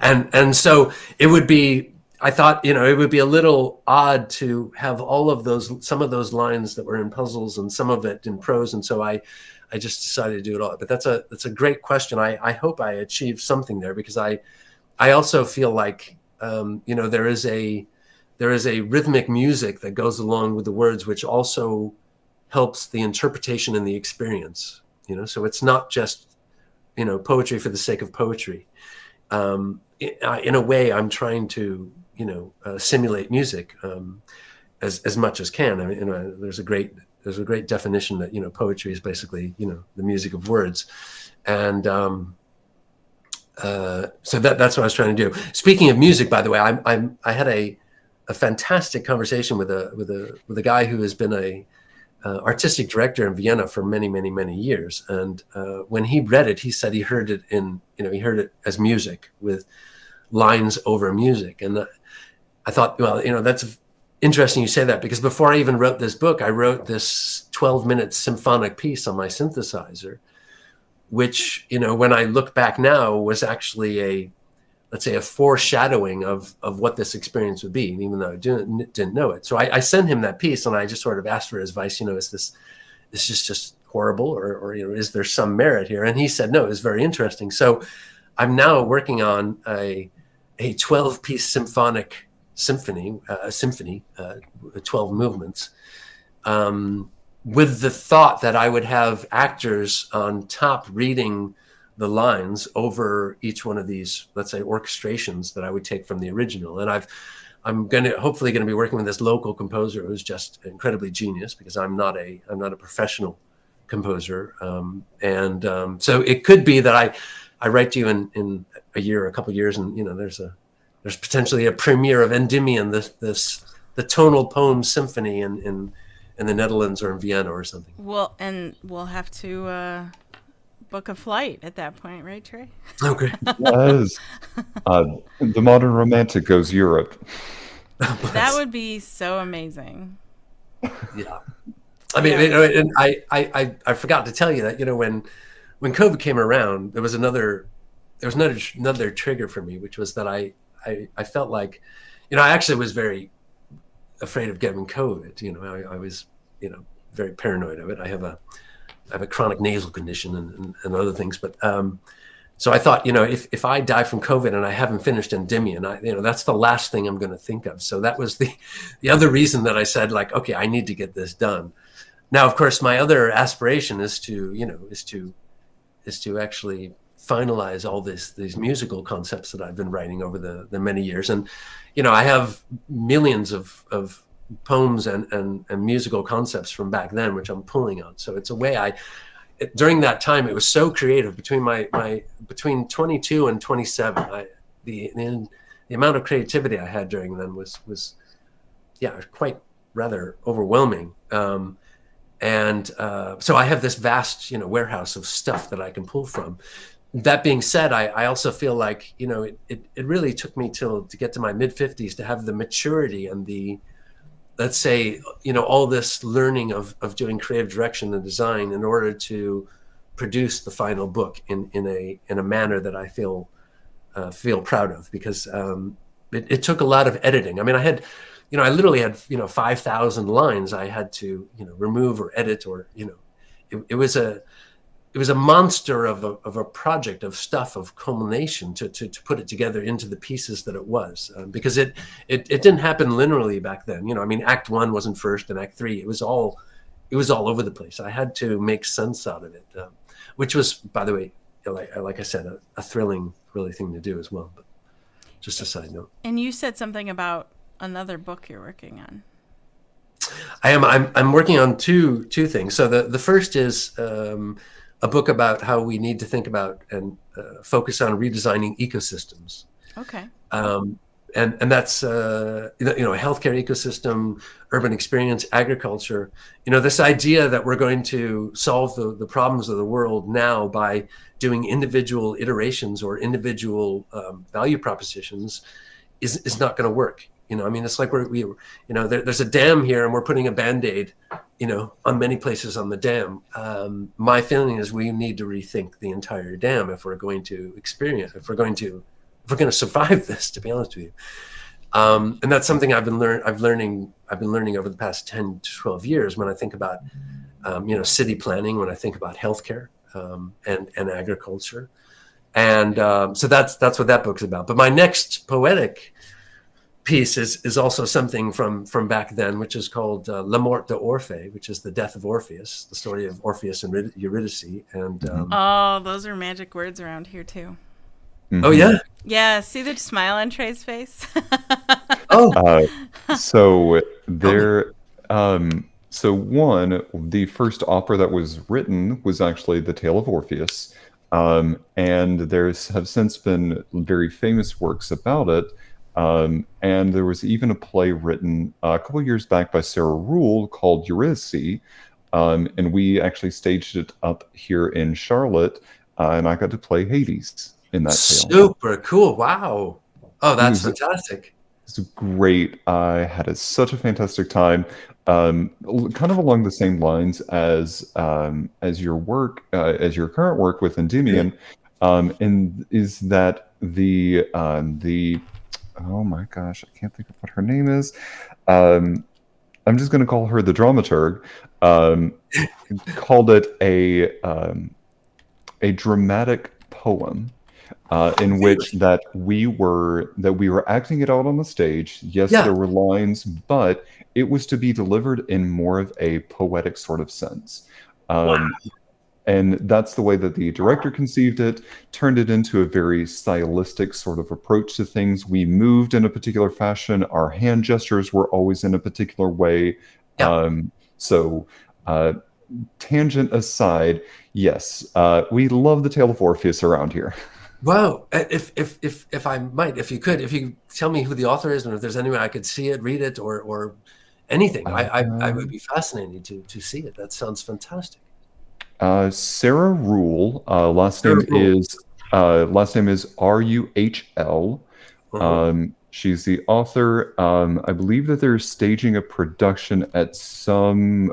and so it would be, I thought, it would be a little odd to have some of those lines that were in puzzles and some of it in prose, and so I just decided to do it all. But that's a great question. I hope I achieved something there, because I also feel like there is a rhythmic music that goes along with the words, which also helps the interpretation and the experience. So it's not just poetry for the sake of poetry. In a way, I'm trying to simulate music as much as can. I mean, there's a great definition that poetry is basically the music of words, and so that's what I was trying to do. Speaking of music, by the way, I had a fantastic conversation with a guy who has been a artistic director in Vienna for many, many, many years, and when he read it, he said he heard it he heard it as music, with lines over music. And I thought, well, that's interesting you say that, because before I even wrote this book, I wrote this 12-minute symphonic piece on my synthesizer, which, when I look back now, was actually let's say a foreshadowing of what this experience would be, even though I didn't know it. So I sent him that piece, and I just sort of asked for his advice. Is this just horrible, or is there some merit here? And he said, no, it's very interesting. So I'm now working on a 12-piece symphony, 12 movements, with the thought that I would have actors on top reading the lines over each one of these, let's say, orchestrations that I would take from the original. And I'm hopefully going to be working with this local composer who's just incredibly genius, because I'm not a professional composer. So it could be that I write to you in a year, a couple of years, and there's potentially a premiere of Endymion, the tonal poem symphony in the Netherlands or in Vienna or something. Well, and we'll have to book a flight at that point, right, Trey? Okay. Yes. The Modern Romantic goes Europe. That would be so amazing. Yeah. I mean, and I forgot to tell you that, when COVID came around, there was another trigger for me, which was that I felt like, I actually was very afraid of getting COVID. I was, very paranoid of it. I have a chronic nasal condition and other things, but so I thought, if I die from COVID and I haven't finished Endymion, that's the last thing I'm going to think of. So that was the other reason that I said, like, okay, I need to get this done. Now, of course, my other aspiration is to actually finalize all these musical concepts that I've been writing over the many years. And, I have millions of poems and musical concepts from back then, which I'm pulling on. So it's a way during that time, it was so creative. Between 22 and 27, the amount of creativity I had during then was quite rather overwhelming. So I have this vast, warehouse of stuff that I can pull from. That being said, I also feel like, it really took me to get to my mid-50s to have the maturity and the, let's say, all this learning of doing creative direction and design in order to produce the final book in a manner that I feel proud of, because it took a lot of editing. I mean, I literally had 5,000 lines I had to remove or edit, or it was a monster of a project of stuff, of culmination to put it together into the pieces that it was, because it didn't happen linearly back then. I mean, Act 1 wasn't first, and Act 3 it was all over the place. I had to make sense out of it, which was, by the way, like I said, a thrilling, really thing to do as well. But just a side note. And you said something about another book you're working on. I'm working on two things. So the first is a book about how we need to think about and focus on redesigning ecosystems. Okay. And that's healthcare ecosystem, urban experience, agriculture. This idea that we're going to solve the problems of the world now by doing individual iterations or individual value propositions is not going to work. I mean, it's like there's a dam here and we're putting a Band-Aid, on many places on the dam. My feeling is we need to rethink the entire dam if we're going to survive this, to be honest with you. And that's something I've been learning over the past 10 to 12 years when I think about, city planning, when I think about healthcare, and agriculture. And so that's what that book's about. But my next poetic piece is also something from back then, which is called La Mort de Orphée, which is the death of Orpheus, the story of Orpheus and Eurydice. And those are magic words around here too. Mm-hmm. Oh yeah, yeah. See the smile on Trey's face. So there, the first opera that was written was actually The Tale of Orpheus, and have since been very famous works about it. And there was even a play written a couple of years back by Sarah Rule called Eurydice, and we actually staged it up here in Charlotte, and I got to play Hades in that tale. Super cool! Wow! Oh, that's fantastic. It's great. I had such a fantastic time. Kind of along the same lines as your work, as your current work with Endymion, and is that the oh my gosh, I can't think of what her name is. I'm just going to call her the dramaturg. Called it a dramatic poem, in which that we were acting it out on the stage. Yes, there were lines, but it was to be delivered in more of a poetic sort of sense. Wow. and that's the way that the director conceived it, turned it into a very stylistic sort of approach to things. We moved in a particular fashion. Our hand gestures were always in a particular way. Yeah. So, tangent aside, yes, we love the Tale of Orpheus around here. Wow. If I might, if you tell me who the author is and if there's any way I could see it, read it, or anything, I would be fascinated to see it. That sounds fantastic. Sarah Rule, last name is Ruhl. She's the author. I believe that they're staging a production at some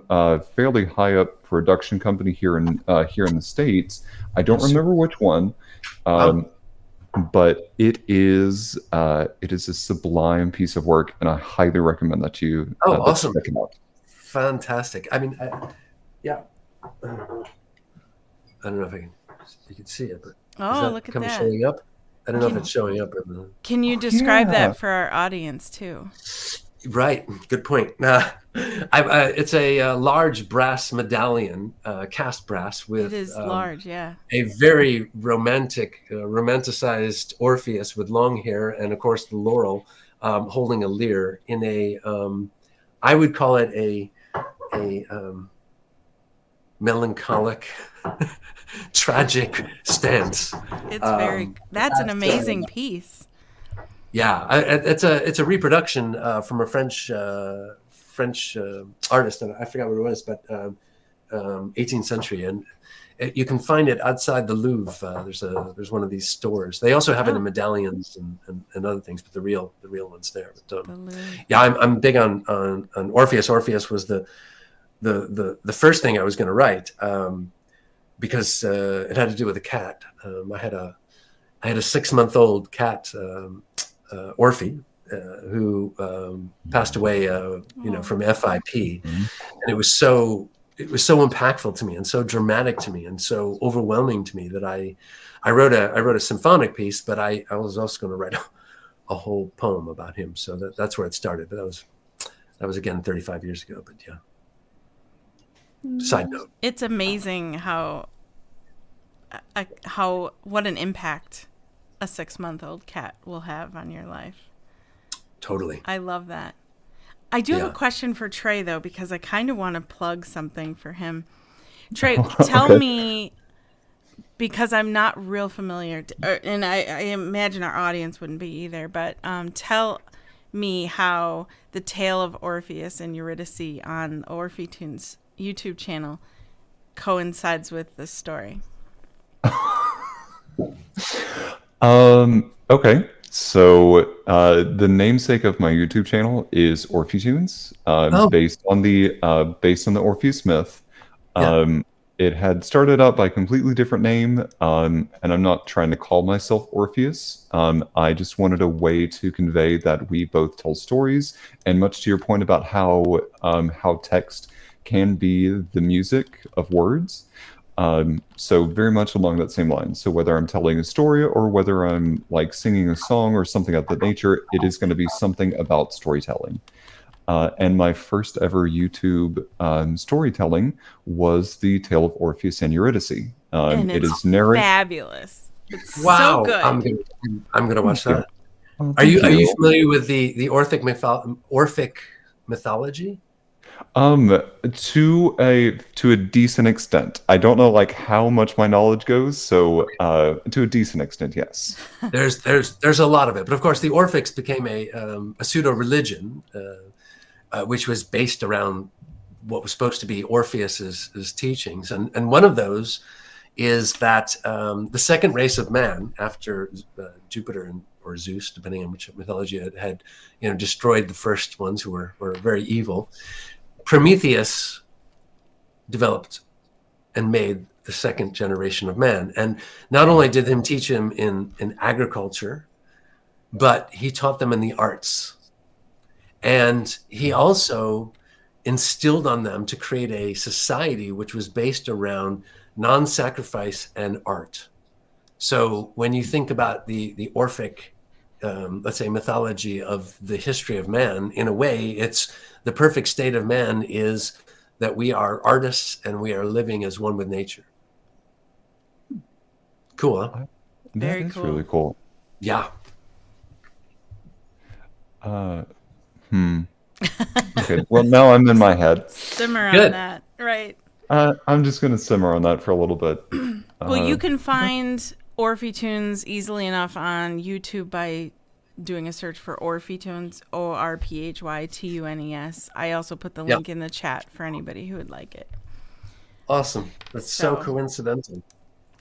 fairly high up production company here in the States. I don't remember which one, but it is a sublime piece of work, and I highly recommend that you awesome. check it out. Fantastic. I mean, yeah. I don't know if you can see it, but look at that. Showing up? I don't know if it's showing up. Can you describe that for our audience too? Right. Good point. It's a large brass medallion, cast brass with. It is large, yeah. A very romanticized Orpheus with long hair, and of course the laurel, holding a lyre in a. I would call it a melancholic, tragic stance. It's that's an amazing piece. Yeah, it's a reproduction from a French artist, and I forgot what it was, but 18th century, and you can find it outside the Louvre. There's one of these stores. They also have it in medallions and other things, but the real one's there. But, yeah, I'm big on Orpheus. Orpheus was the first thing I was going to write, because it had to do with a cat. I had a 6-month-old cat, Orphe, who passed away, from FIP, and it was so impactful to me and so dramatic to me and so overwhelming to me that I wrote a symphonic piece, but I was also going to write a whole poem about him. So that's where it started. But that was again 35 years ago. But yeah. Side note. It's amazing what an impact a 6-month-old cat will have on your life. Totally. I love that. I do have a question for Trey, though, because I kind of want to plug something for him. Trey, tell me, because I'm not real familiar, and I imagine our audience wouldn't be either, but tell me how the Tale of Orpheus and Eurydice on Orphetunes YouTube channel coincides with this story. Okay. So the namesake of my YouTube channel is Orphetunes, based on the Orpheus myth. It had started out by a completely different name, and I'm not trying to call myself Orpheus. I just wanted a way to convey that we both tell stories, and much to your point about how text can be the music of words. So very much along that same line. So whether I'm telling a story or whether I'm like singing a song or something of that nature, it is going to be something about storytelling. And my first ever YouTube storytelling was the Tale of Orpheus and Eurydice. And it is fabulous. It's wow. So good. I'm gonna watch that. Are you familiar with the Orphic mythology? To a decent extent. I don't know like how much my knowledge goes, so to a decent extent, yes. There's a lot of it, but of course the Orphics became a pseudo religion, which was based around what was supposed to be Orpheus's teachings, and one of those is that the second race of man after Jupiter or Zeus, depending on which mythology it had, destroyed the first ones who were very evil. Prometheus developed and made the second generation of man. And not only did him teach him in agriculture, but he taught them in the arts. And he also instilled on them to create a society which was based around non-sacrifice and art. So when you think about the Orphic, let's say, mythology of the history of man, in a way, it's the perfect state of man is that we are artists and we are living as one with nature. Cool, huh? That Very is cool. really cool. Yeah. Okay, well, now I'm in my head. Simmer on Good. that. Right. I'm just going to simmer on that for a little bit. Well, you can find Orphetunes easily enough on YouTube by doing a search for Orphetunes, Orphytunes. I also put the Yep. link in the chat for anybody who would like it. Awesome. That's so So- coincidental.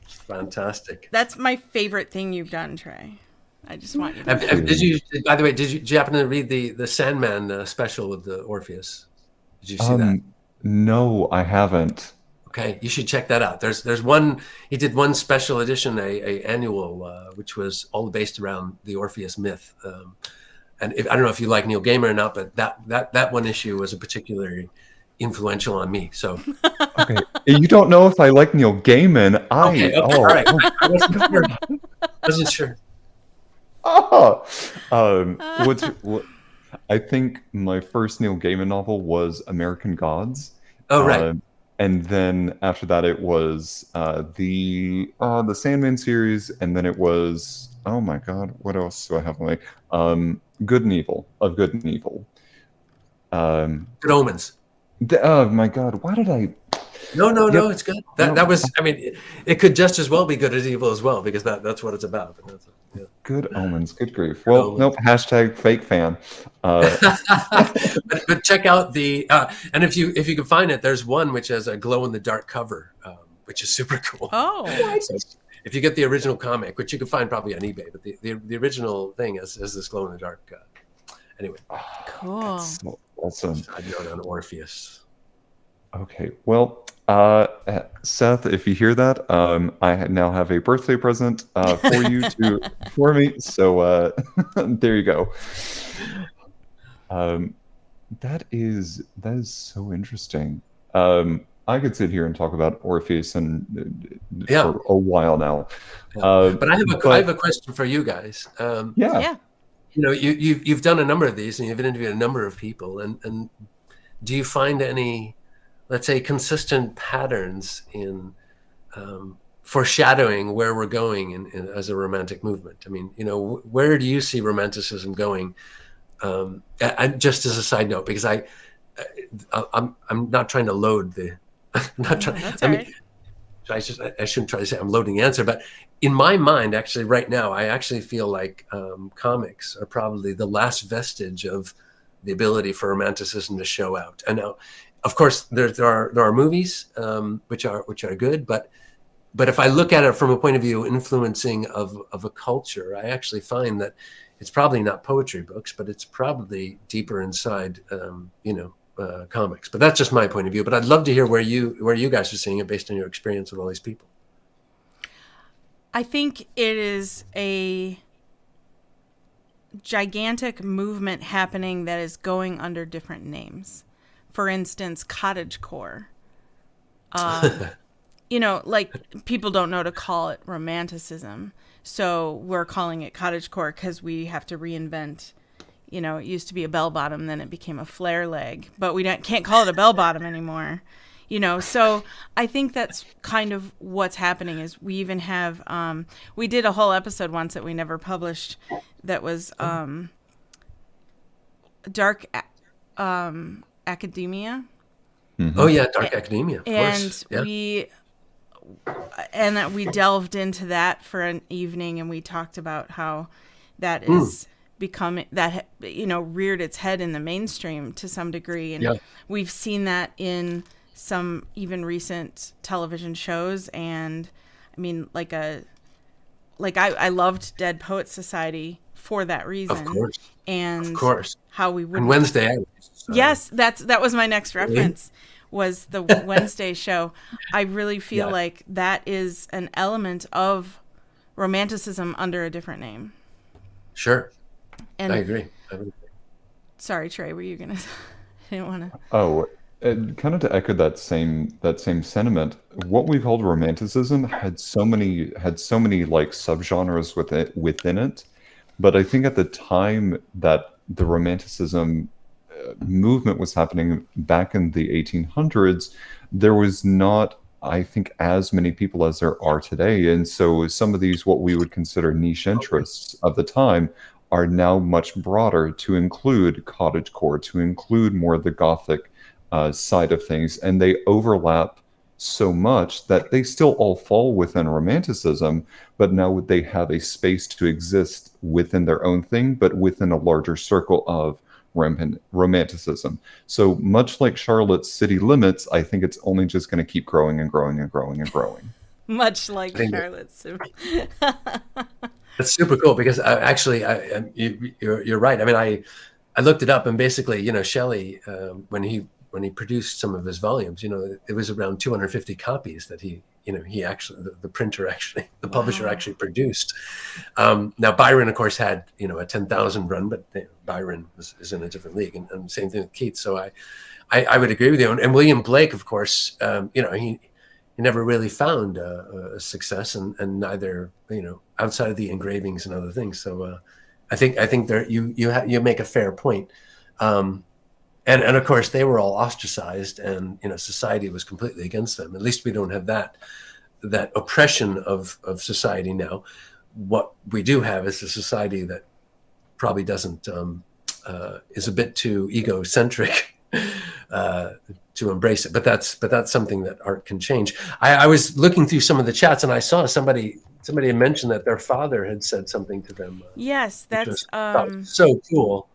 It's fantastic. That's my favorite thing you've done, Trey. I just want you to know. Did you, by the way, did you happen to read the Sandman special with the Orpheus? Did you see that? No, I haven't. Okay, you should check that out. There's one, he did one special edition, a annual, which was all based around the Orpheus myth. And I don't know if you like Neil Gaiman or not, but that one issue was a particularly influential on me. So Okay, you don't know if I like Neil Gaiman. okay, all right. I wasn't sure. I think my first Neil Gaiman novel was American Gods. Oh, right. And then after that, it was the Sandman series, and then it was, oh my God, what else do I have on my Good and Evil, of Good and Evil. Good Omens. Oh my God, why did I? No, it's good. That was, I mean, it could just as well be Good as Evil as well, because that's what it's about. Yeah. Good Omens, good grief. Well, nope, hashtag fake fan. But check out the and if you can find it, there's one which has a glow in the dark cover, which is super cool. Oh, So if you get the original comic, which you can find probably on eBay, but the original thing is this glow in the dark. Anyway, cool. So awesome. I know on Orpheus. Okay, well, Seth, if you hear that, I now have a birthday present for you for me. So there you go. That is so interesting. I could sit here and talk about Orpheus and for a while now. But I have a question for you guys. Yeah. You know, you've done a number of these, and you've interviewed a number of people, and do you find any, let's say, consistent patterns in foreshadowing where we're going in as a romantic movement? I mean, you know, where do you see Romanticism going? Just as a side note, because I'm not trying to load the. I'm not trying. That's all right. I shouldn't try to say I'm loading the answer, but in my mind, actually, right now, I actually feel like comics are probably the last vestige of the ability for Romanticism to show out. And now, of course, there are movies which are good, but if I look at it from a point of view influencing of a culture, I actually find that it's probably not poetry books, but it's probably deeper inside, comics. But that's just my point of view. But I'd love to hear where you guys are seeing it based on your experience with all these people. I think it is a gigantic movement happening that is going under different names. For instance, cottagecore. Like people don't know to call it Romanticism. So we're calling it cottagecore because we have to reinvent. You know, it used to be a bell bottom, then it became a flare leg, but we can't call it a bell bottom anymore. You know, so I think that's kind of what's happening. Is we even have we did a whole episode once that we never published that was dark academia. Mm-hmm. Oh yeah, dark academia, of course. And we delved into that for an evening, and we talked about how that is becoming that reared its head in the mainstream to some degree, and we've seen that in some even recent television shows. And I mean, I loved Dead Poets Society for that reason. Of course. And of course. How we would. And Wednesday. Yes, that was my next reference. Was the Wednesday show. I really feel like that is an element of Romanticism under a different name. Sure. And I agree. Sorry, Trey, were you gonna? I didn't want to. Oh, kind of to echo that same sentiment. What we called Romanticism had so many like subgenres within it, but I think at the time that the Romanticism movement was happening back in the 1800s, there was not I think, as many people as there are today. And so some of these, what we would consider niche interests of the time, are now much broader to include cottagecore, to include more of the Gothic side of things. And they overlap so much that they still all fall within Romanticism, but now they have a space to exist within their own thing, but within a larger circle of Romanticism. So much like Charlotte's City Limits, I think it's only just going to keep growing and growing and growing and growing. Much like Charlotte's. That's super cool because you're right. I mean, I looked it up, and basically, Shelley, when he produced some of his volumes, it was around 250 copies that he actually, the printer actually, the publisher actually produced. Now Byron, of course, had, a 10,000 run, but Byron is in a different league, and same thing with Keats. So I would agree with you. And William Blake, of course, he never really found a success, and neither, outside of the engravings and other things. So I think there you make a fair point. And of course, they were all ostracized, and society was completely against them. At least we don't have that oppression of society now. What we do have is a society that probably doesn't is a bit too egocentric to embrace it. But that's something that art can change. I was looking through some of the chats, and I saw somebody had mentioned that their father had said something to them. Yes, that's so cool.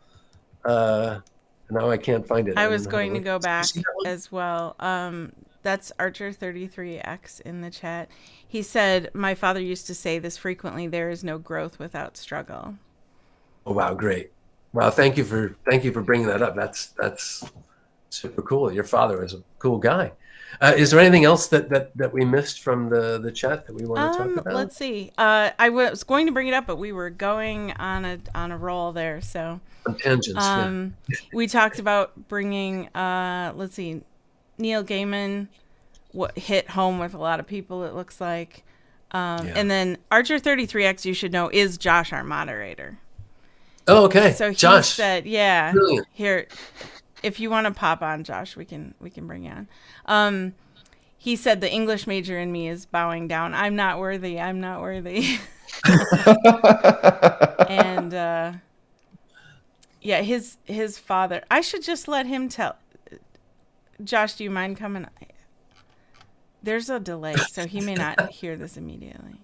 Now I can't find it. I was going to go back as well. That's Archer 33X in the chat. He said, "My father used to say this frequently: there is no growth without struggle." Oh wow, great! Wow, thank you for bringing that up. That's super cool. Your father is a cool guy. Is there anything else that we missed from the chat that we want to talk about? Let's see. I was going to bring it up, but we were going on a roll there. So on tangents. We talked about bringing. Let's see, Neil Gaiman. What hit home with a lot of people? It looks like. And then Archer 33X, you should know, is Josh, our moderator. Oh, okay. So he Josh said, "Yeah, brilliant. Here." If you want to pop on, Josh, we can bring you on. He said the English major in me is bowing down. I'm not worthy. I'm not worthy. And yeah, his father. I should just let him tell. Josh, do you mind coming? There's a delay, so he may not hear this immediately.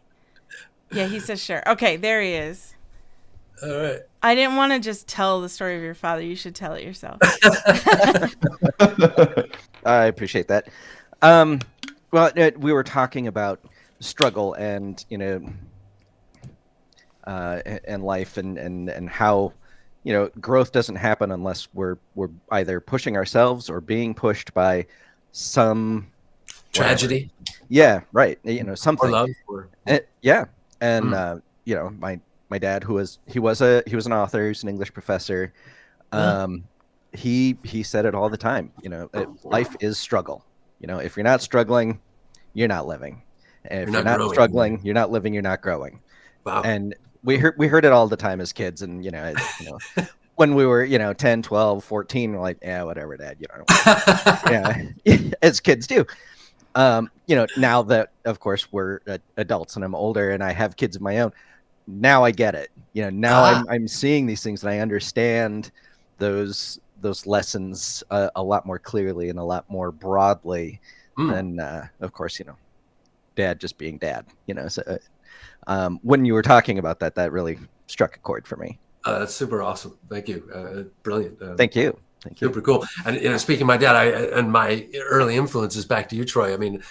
Yeah, he says sure. Okay, there he is. All right. I didn't want to just tell the story of your father. You should tell it yourself. I appreciate that. Well, we were talking about struggle and and life and how growth doesn't happen unless we're either pushing ourselves or being pushed by some tragedy. Yeah, right. Something. Or love. Or... yeah, and my dad, he was an author, he's an English professor. He said it all the time. Life is struggle. If you're not struggling, you're not living. And if you're not struggling, you're not living. You're not growing. Wow. And we heard it all the time as kids. And when we were 10, 12, 14, we're like, yeah, whatever, Dad. Yeah, as kids do. Now that of course we're adults and I'm older and I have kids of my own. Now I get it. Now I'm seeing these things and I understand those lessons a lot more clearly and a lot more broadly than, of course, Dad just being Dad. So when you were talking about that really struck a chord for me. That's super awesome. Thank you. Brilliant. Thank you. Super cool. And speaking of my dad, and my early influences, back to you, Troy. I mean,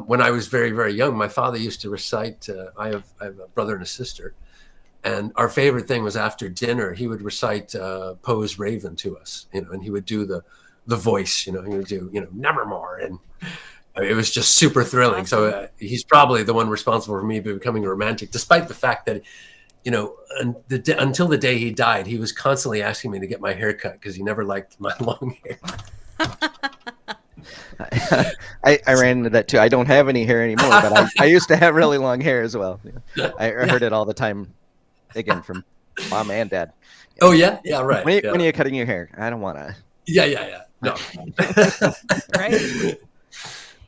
when I was very, very young, my father used to recite. I have a brother and a sister, and our favorite thing was after dinner, he would recite Poe's Raven to us. And he would do the voice. He would do Nevermore, and it was just super thrilling. So he's probably the one responsible for me becoming a romantic, despite the fact that. Until the day he died, he was constantly asking me to get my hair cut because he never liked my long hair. I ran into that too. I don't have any hair anymore, but I used to have really long hair as well. I heard it all the time, again, from Mom and Dad. Oh, yeah? Yeah, right. When are you cutting your hair? I don't want to. Yeah. No. Right?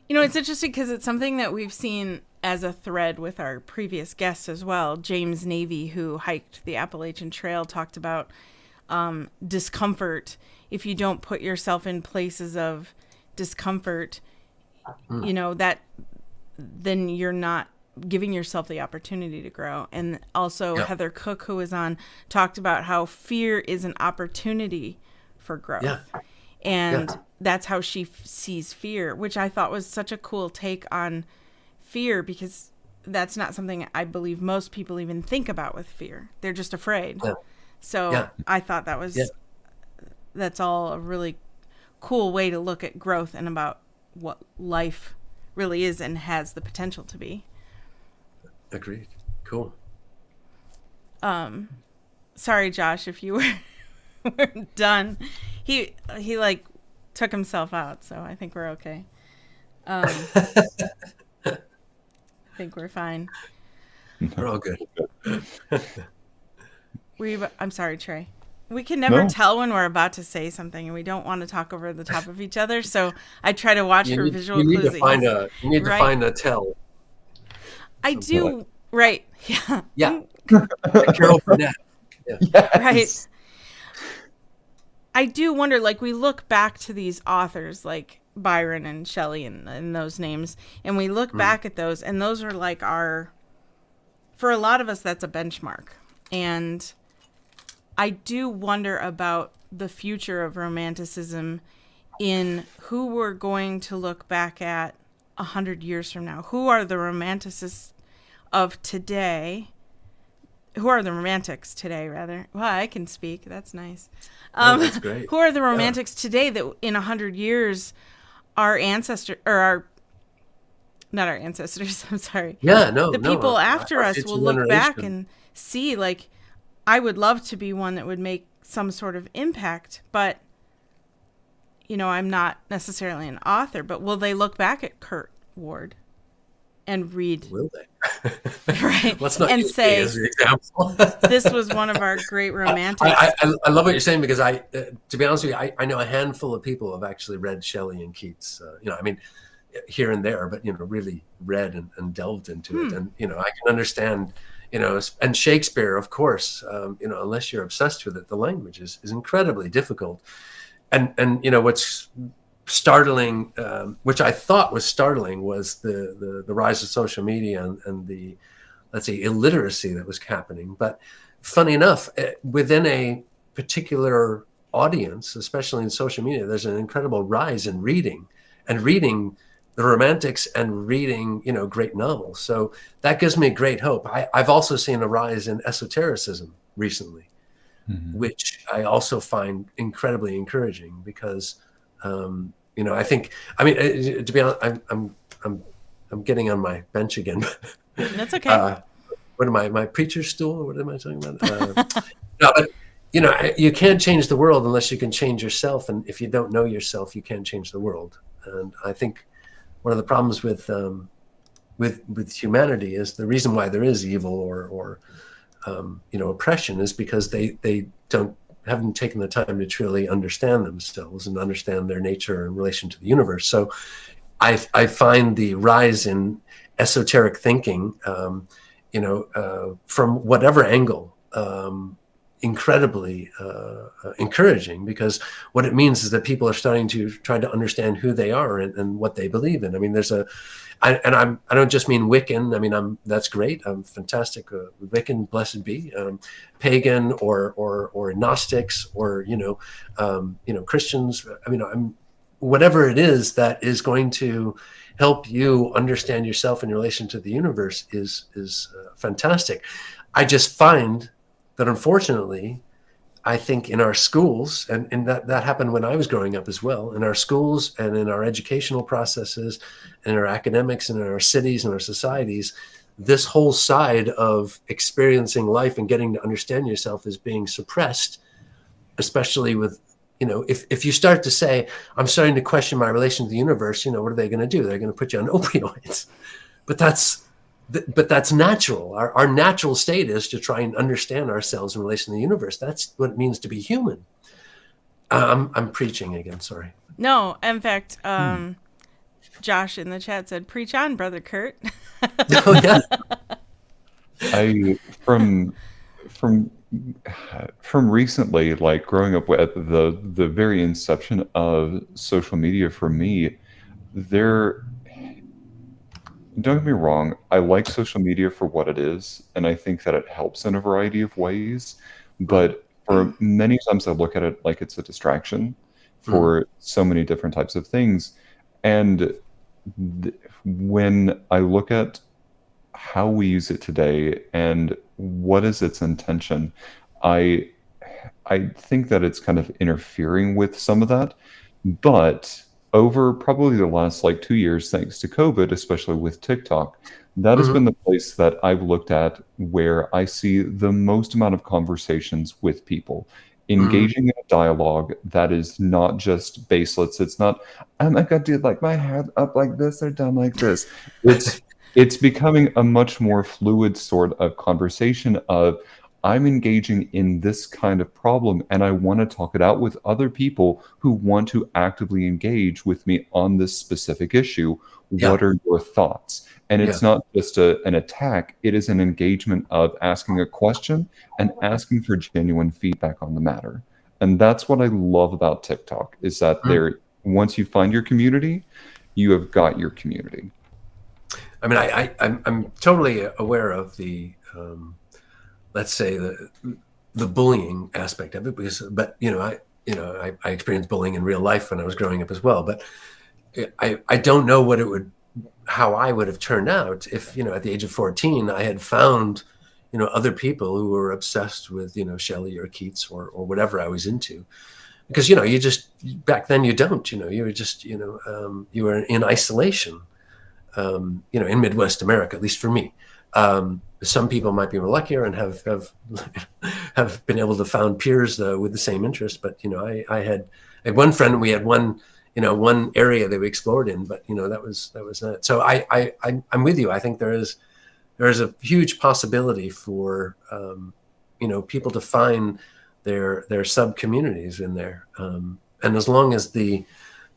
It's interesting because it's something that we've seen as a thread with our previous guests as well. James Navy, who hiked the Appalachian Trail, talked about discomfort. If you don't put yourself in places of discomfort, that then you're not giving yourself the opportunity to grow. And also Heather Cook, who was on, talked about how fear is an opportunity for growth. Yeah. And that's how she sees fear, which I thought was such a cool take on fear, because that's not something I believe most people even think about with fear. They're just afraid. Yeah. So I thought that was that's all a really cool way to look at growth and about what life really is and has the potential to be. Agreed. Cool. Sorry, Josh, if you were done. He like took himself out, so I think we're okay. I think we're fine. We're all good. I'm sorry, Trey. We can never tell when we're about to say something, and we don't want to talk over the top of each other. So I try to watch for visual clues. You need to find a tell. I do. Right. Yeah. Yeah. Carol Burnett. Yeah. Yes. Right. I do wonder, like, we look back to these authors like Byron and Shelley and those names, and we look back at those, and those are like for a lot of us, that's a benchmark. And I do wonder about the future of Romanticism in who we're going to look back at 100 years from now. Who are the Romanticists of today? Who are the Romantics today, rather? Well, I can speak. That's nice. That's great. Who are the Romantics today that in 100 years our ancestors, or not our ancestors, I'm sorry. Yeah, the people after us will look back and see, like, I would love to be one that would make some sort of impact, but, I'm not necessarily an author, but will they look back at Kurt Ward and read? Will they? Right. Let's not and say, as an example. This was one of our great romantics. I love what you're saying, because to be honest with you, I know a handful of people who have actually read Shelley and Keats, here and there, but, really read and delved into it. And, I can understand, and Shakespeare, of course, unless you're obsessed with it, the language is incredibly difficult. And what's startling, which I thought was startling, was the rise of social media and the, let's say, illiteracy that was happening. But funny enough, within a particular audience, especially in social media, there's an incredible rise in reading the Romantics and reading, great novels. So that gives me great hope. I've also seen a rise in esotericism recently, which I also find incredibly encouraging, because I think, to be honest, I'm getting on my bench again. That's okay. What am I, my preacher's stool? What am I talking about? No, but you can't change the world unless you can change yourself. And if you don't know yourself, you can't change the world. And I think one of the problems with humanity is the reason why there is evil or oppression is because they haven't taken the time to truly understand themselves and understand their nature in relation to the universe. So I find the rise in esoteric thinking, from whatever angle, incredibly encouraging, because what it means is that people are starting to try to understand who they are and what they believe in. I mean, I don't just mean Wiccan. That's great. I'm fantastic. Wiccan, blessed be. Pagan or Gnostics or Christians. Whatever it is that is going to help you understand yourself in relation to the universe is fantastic. I just find that, unfortunately, I think in our schools, and that happened when I was growing up as well, in our schools and in our educational processes and in our academics and in our cities and our societies, this whole side of experiencing life and getting to understand yourself is being suppressed, especially with, if you start to say, I'm starting to question my relation to the universe, what are they going to do? They're going to put you on opioids. But that's natural. Our natural state is to try and understand ourselves in relation to the universe. That's what it means to be human. I'm preaching again. Sorry. No, in fact, Josh in the chat said, "Preach on, brother Kurt." Oh yeah. I from recently, like growing up with the very inception of social media for me, there don't get me wrong, I like social media for what it is, and I think that it helps in a variety of ways. But for many times, I look at it like it's a distraction for so many different types of things. And when I look at how we use it today and what is its intention, I I think that it's kind of interfering with some of that. But over probably the last like 2 years, thanks to COVID, especially with TikTok, that has Mhm. been the place that I've looked at where I see the most amount of conversations with people, Mhm. engaging in a dialogue that is not just baselets. It's not, oh my God, dude, like my hair up like this or down like this. It's it's becoming a much more fluid sort of conversation of I'm engaging in this kind of problem and I want to talk it out with other people who want to actively engage with me on this specific issue. Yeah. What are your thoughts? And Yeah. it's not just an attack, it is an engagement of asking a question and asking for genuine feedback on the matter. And that's what I love about TikTok is that Mm. once you find your community, you have got your community. I mean, I'm totally aware of the let's say the bullying aspect of it, but I experienced bullying in real life when I was growing up as well. But I don't know how I would have turned out if at the age of 14 I had found other people who were obsessed with Shelley or Keats or whatever I was into, because you just back then you were just you were in isolation. In Midwest America, at least for me. Some people might be more luckier and have have been able to found peers with the same interest. But I had one friend, and we had one area that we explored in. But that was that. So I'm with you. I think there is a huge possibility for people to find their sub communities in there, and as long as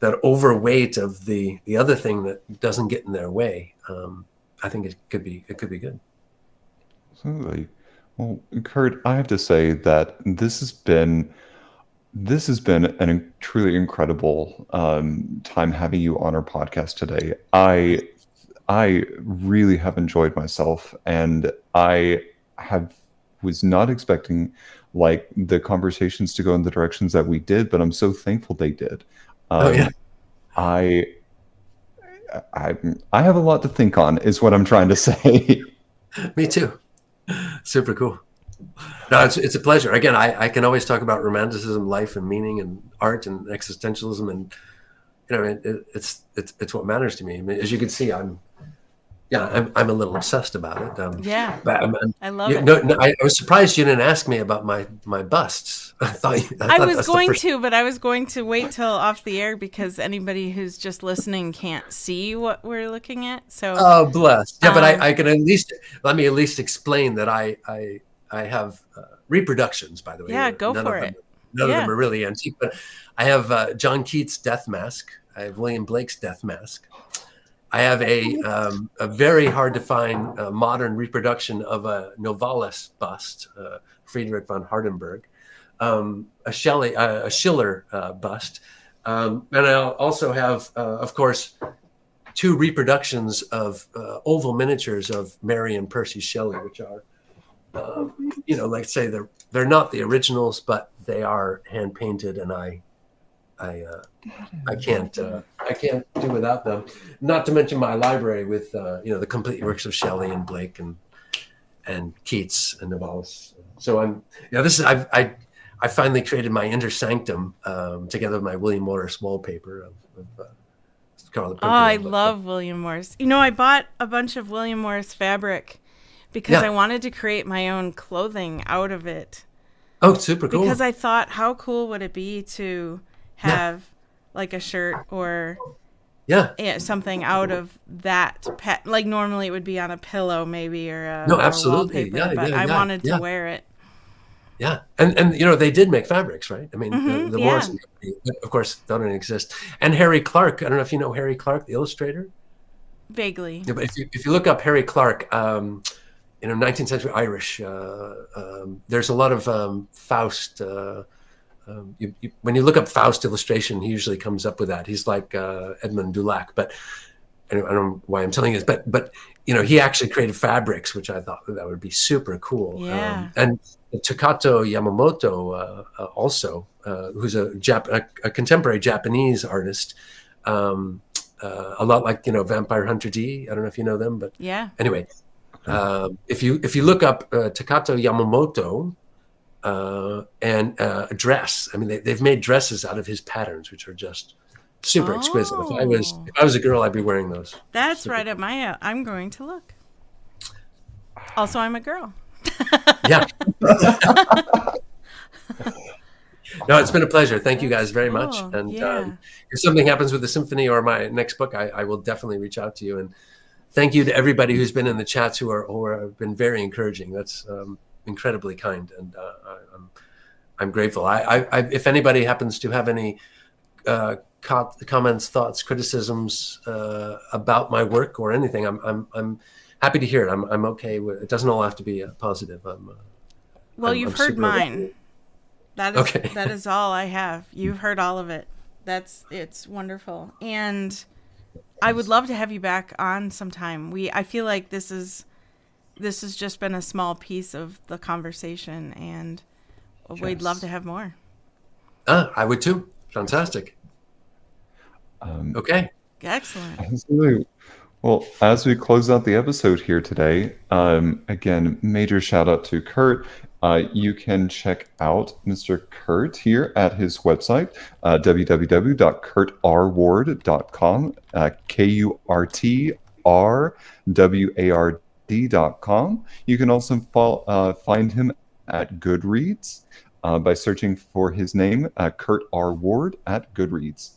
that overweight of the other thing that doesn't get in their way, I think it could be good. Absolutely. Well, Kurt, I have to say that this has been a truly incredible time having you on our podcast today. I really have enjoyed myself, and was not expecting like the conversations to go in the directions that we did, but I'm so thankful they did. Oh yeah, I I have a lot to think on, is what I'm trying to say. me too. Super cool. No, it's a pleasure. Again, I can always talk about romanticism, life and meaning, and art and existentialism, and it's what matters to me. I mean, as you can see, I'm a little obsessed about it. Yeah, but I love it. No, I was surprised you didn't ask me about my busts. I was going to, but I was going to wait till off the air because anybody who's just listening can't see what we're looking at. So oh, bless. Yeah, but I can let me at least explain that I have reproductions, by the way. Yeah, go for it. None of them are really antique, but I have John Keats' death mask. I have William Blake's death mask. I have a very hard to find modern reproduction of a Novalis bust, Friedrich von Hardenberg, a Schiller bust, and I also have, of course, 2 reproductions of oval miniatures of Mary and Percy Shelley, which are, like say they're not the originals, but they are hand painted, and I can't do without them. Not to mention my library with the complete works of Shelley and Blake and Keats and Novalis. So I finally created my inner sanctum together with my William Morris wallpaper of Scarlet Pimpernel. I love William Morris. I bought a bunch of William Morris fabric because I wanted to create my own clothing out of it. Oh, super cool. Because I thought, how cool would it be to have like a shirt or something out of that like normally it would be on a pillow maybe or a absolutely wallpaper, but I wanted to wear it. Yeah, and you know, they did make fabrics, right? I mean, the yeah. Morrison Company, of course, don't exist. And Harry Clark, I don't know if you know Harry Clark, the illustrator. Vaguely. Yeah, but if you look up Harry Clark, you know, 19th century Irish, there's a lot of Faust. When you look up Faust illustration, he usually comes up with that. He's like Edmund Dulac, but I don't know why I'm telling you this, but you know, he actually created fabrics, which I thought that would be super cool. Yeah. And Takato Yamamoto, also, who's a contemporary Japanese artist, a lot like, you know, Vampire Hunter D. I don't know if you know them, but yeah. Anyway, if you look up Takato Yamamoto and a dress, I mean, they've made dresses out of his patterns, which are just super exquisite. If I was a girl, I'd be wearing those. That's super right up my. I'm going to look. Also, I'm a girl. Yeah. No, it's been a pleasure. Thank you guys very much. And if something happens with the symphony or my next book, I will definitely reach out to you. And thank you to everybody who's been in the chats who have been very encouraging. That's incredibly kind, and I'm grateful. If anybody happens to have any comments, thoughts, criticisms about my work or anything, I'm happy to hear it. I'm okay with it. It doesn't all have to be positive. You've heard mine. That is okay. That is all I have. You've heard all of it. It's wonderful, and I would love to have you back on sometime. I feel like this has just been a small piece of the conversation, and we'd love to have more. I would too. Fantastic. Okay. Excellent. Absolutely. Well, as we close out the episode here today, again, major shout out to Kurt. You can check out Mr. Kurt here at his website, www.kurtrward.com, KURTRWARD.com. You can also find him at Goodreads by searching for his name, Kurt R. Ward at Goodreads.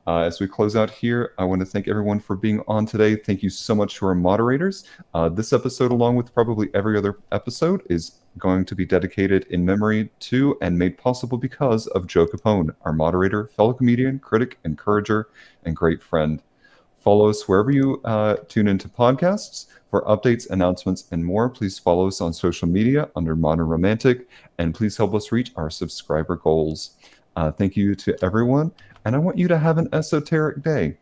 As we close out here, I want to thank everyone for being on today. Thank you so much to our moderators. This episode, along with probably every other episode, is going to be dedicated in memory to and made possible because of Joe Capone, our moderator, fellow comedian, critic, encourager, and great friend. Follow us wherever you tune into podcasts. For updates, announcements, and more, please follow us on social media under Modern Romantic, and please help us reach our subscriber goals. Thank you to everyone, and I want you to have an esoteric day.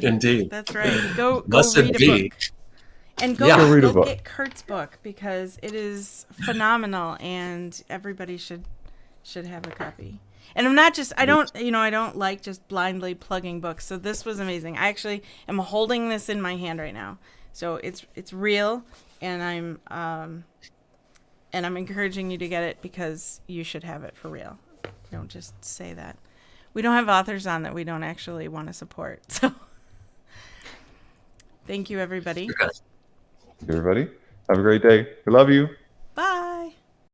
Indeed. That's right. Go Must read a book. And go get Kurt's book, because it is phenomenal, and everybody should have a copy. And I don't like just blindly plugging books. So this was amazing. I actually am holding this in my hand right now. So it's real, and I'm encouraging you to get it because you should have it for real. Don't just say that. We don't have authors on that we don't actually want to support. So thank you, everybody. Everybody, have a great day. We love you.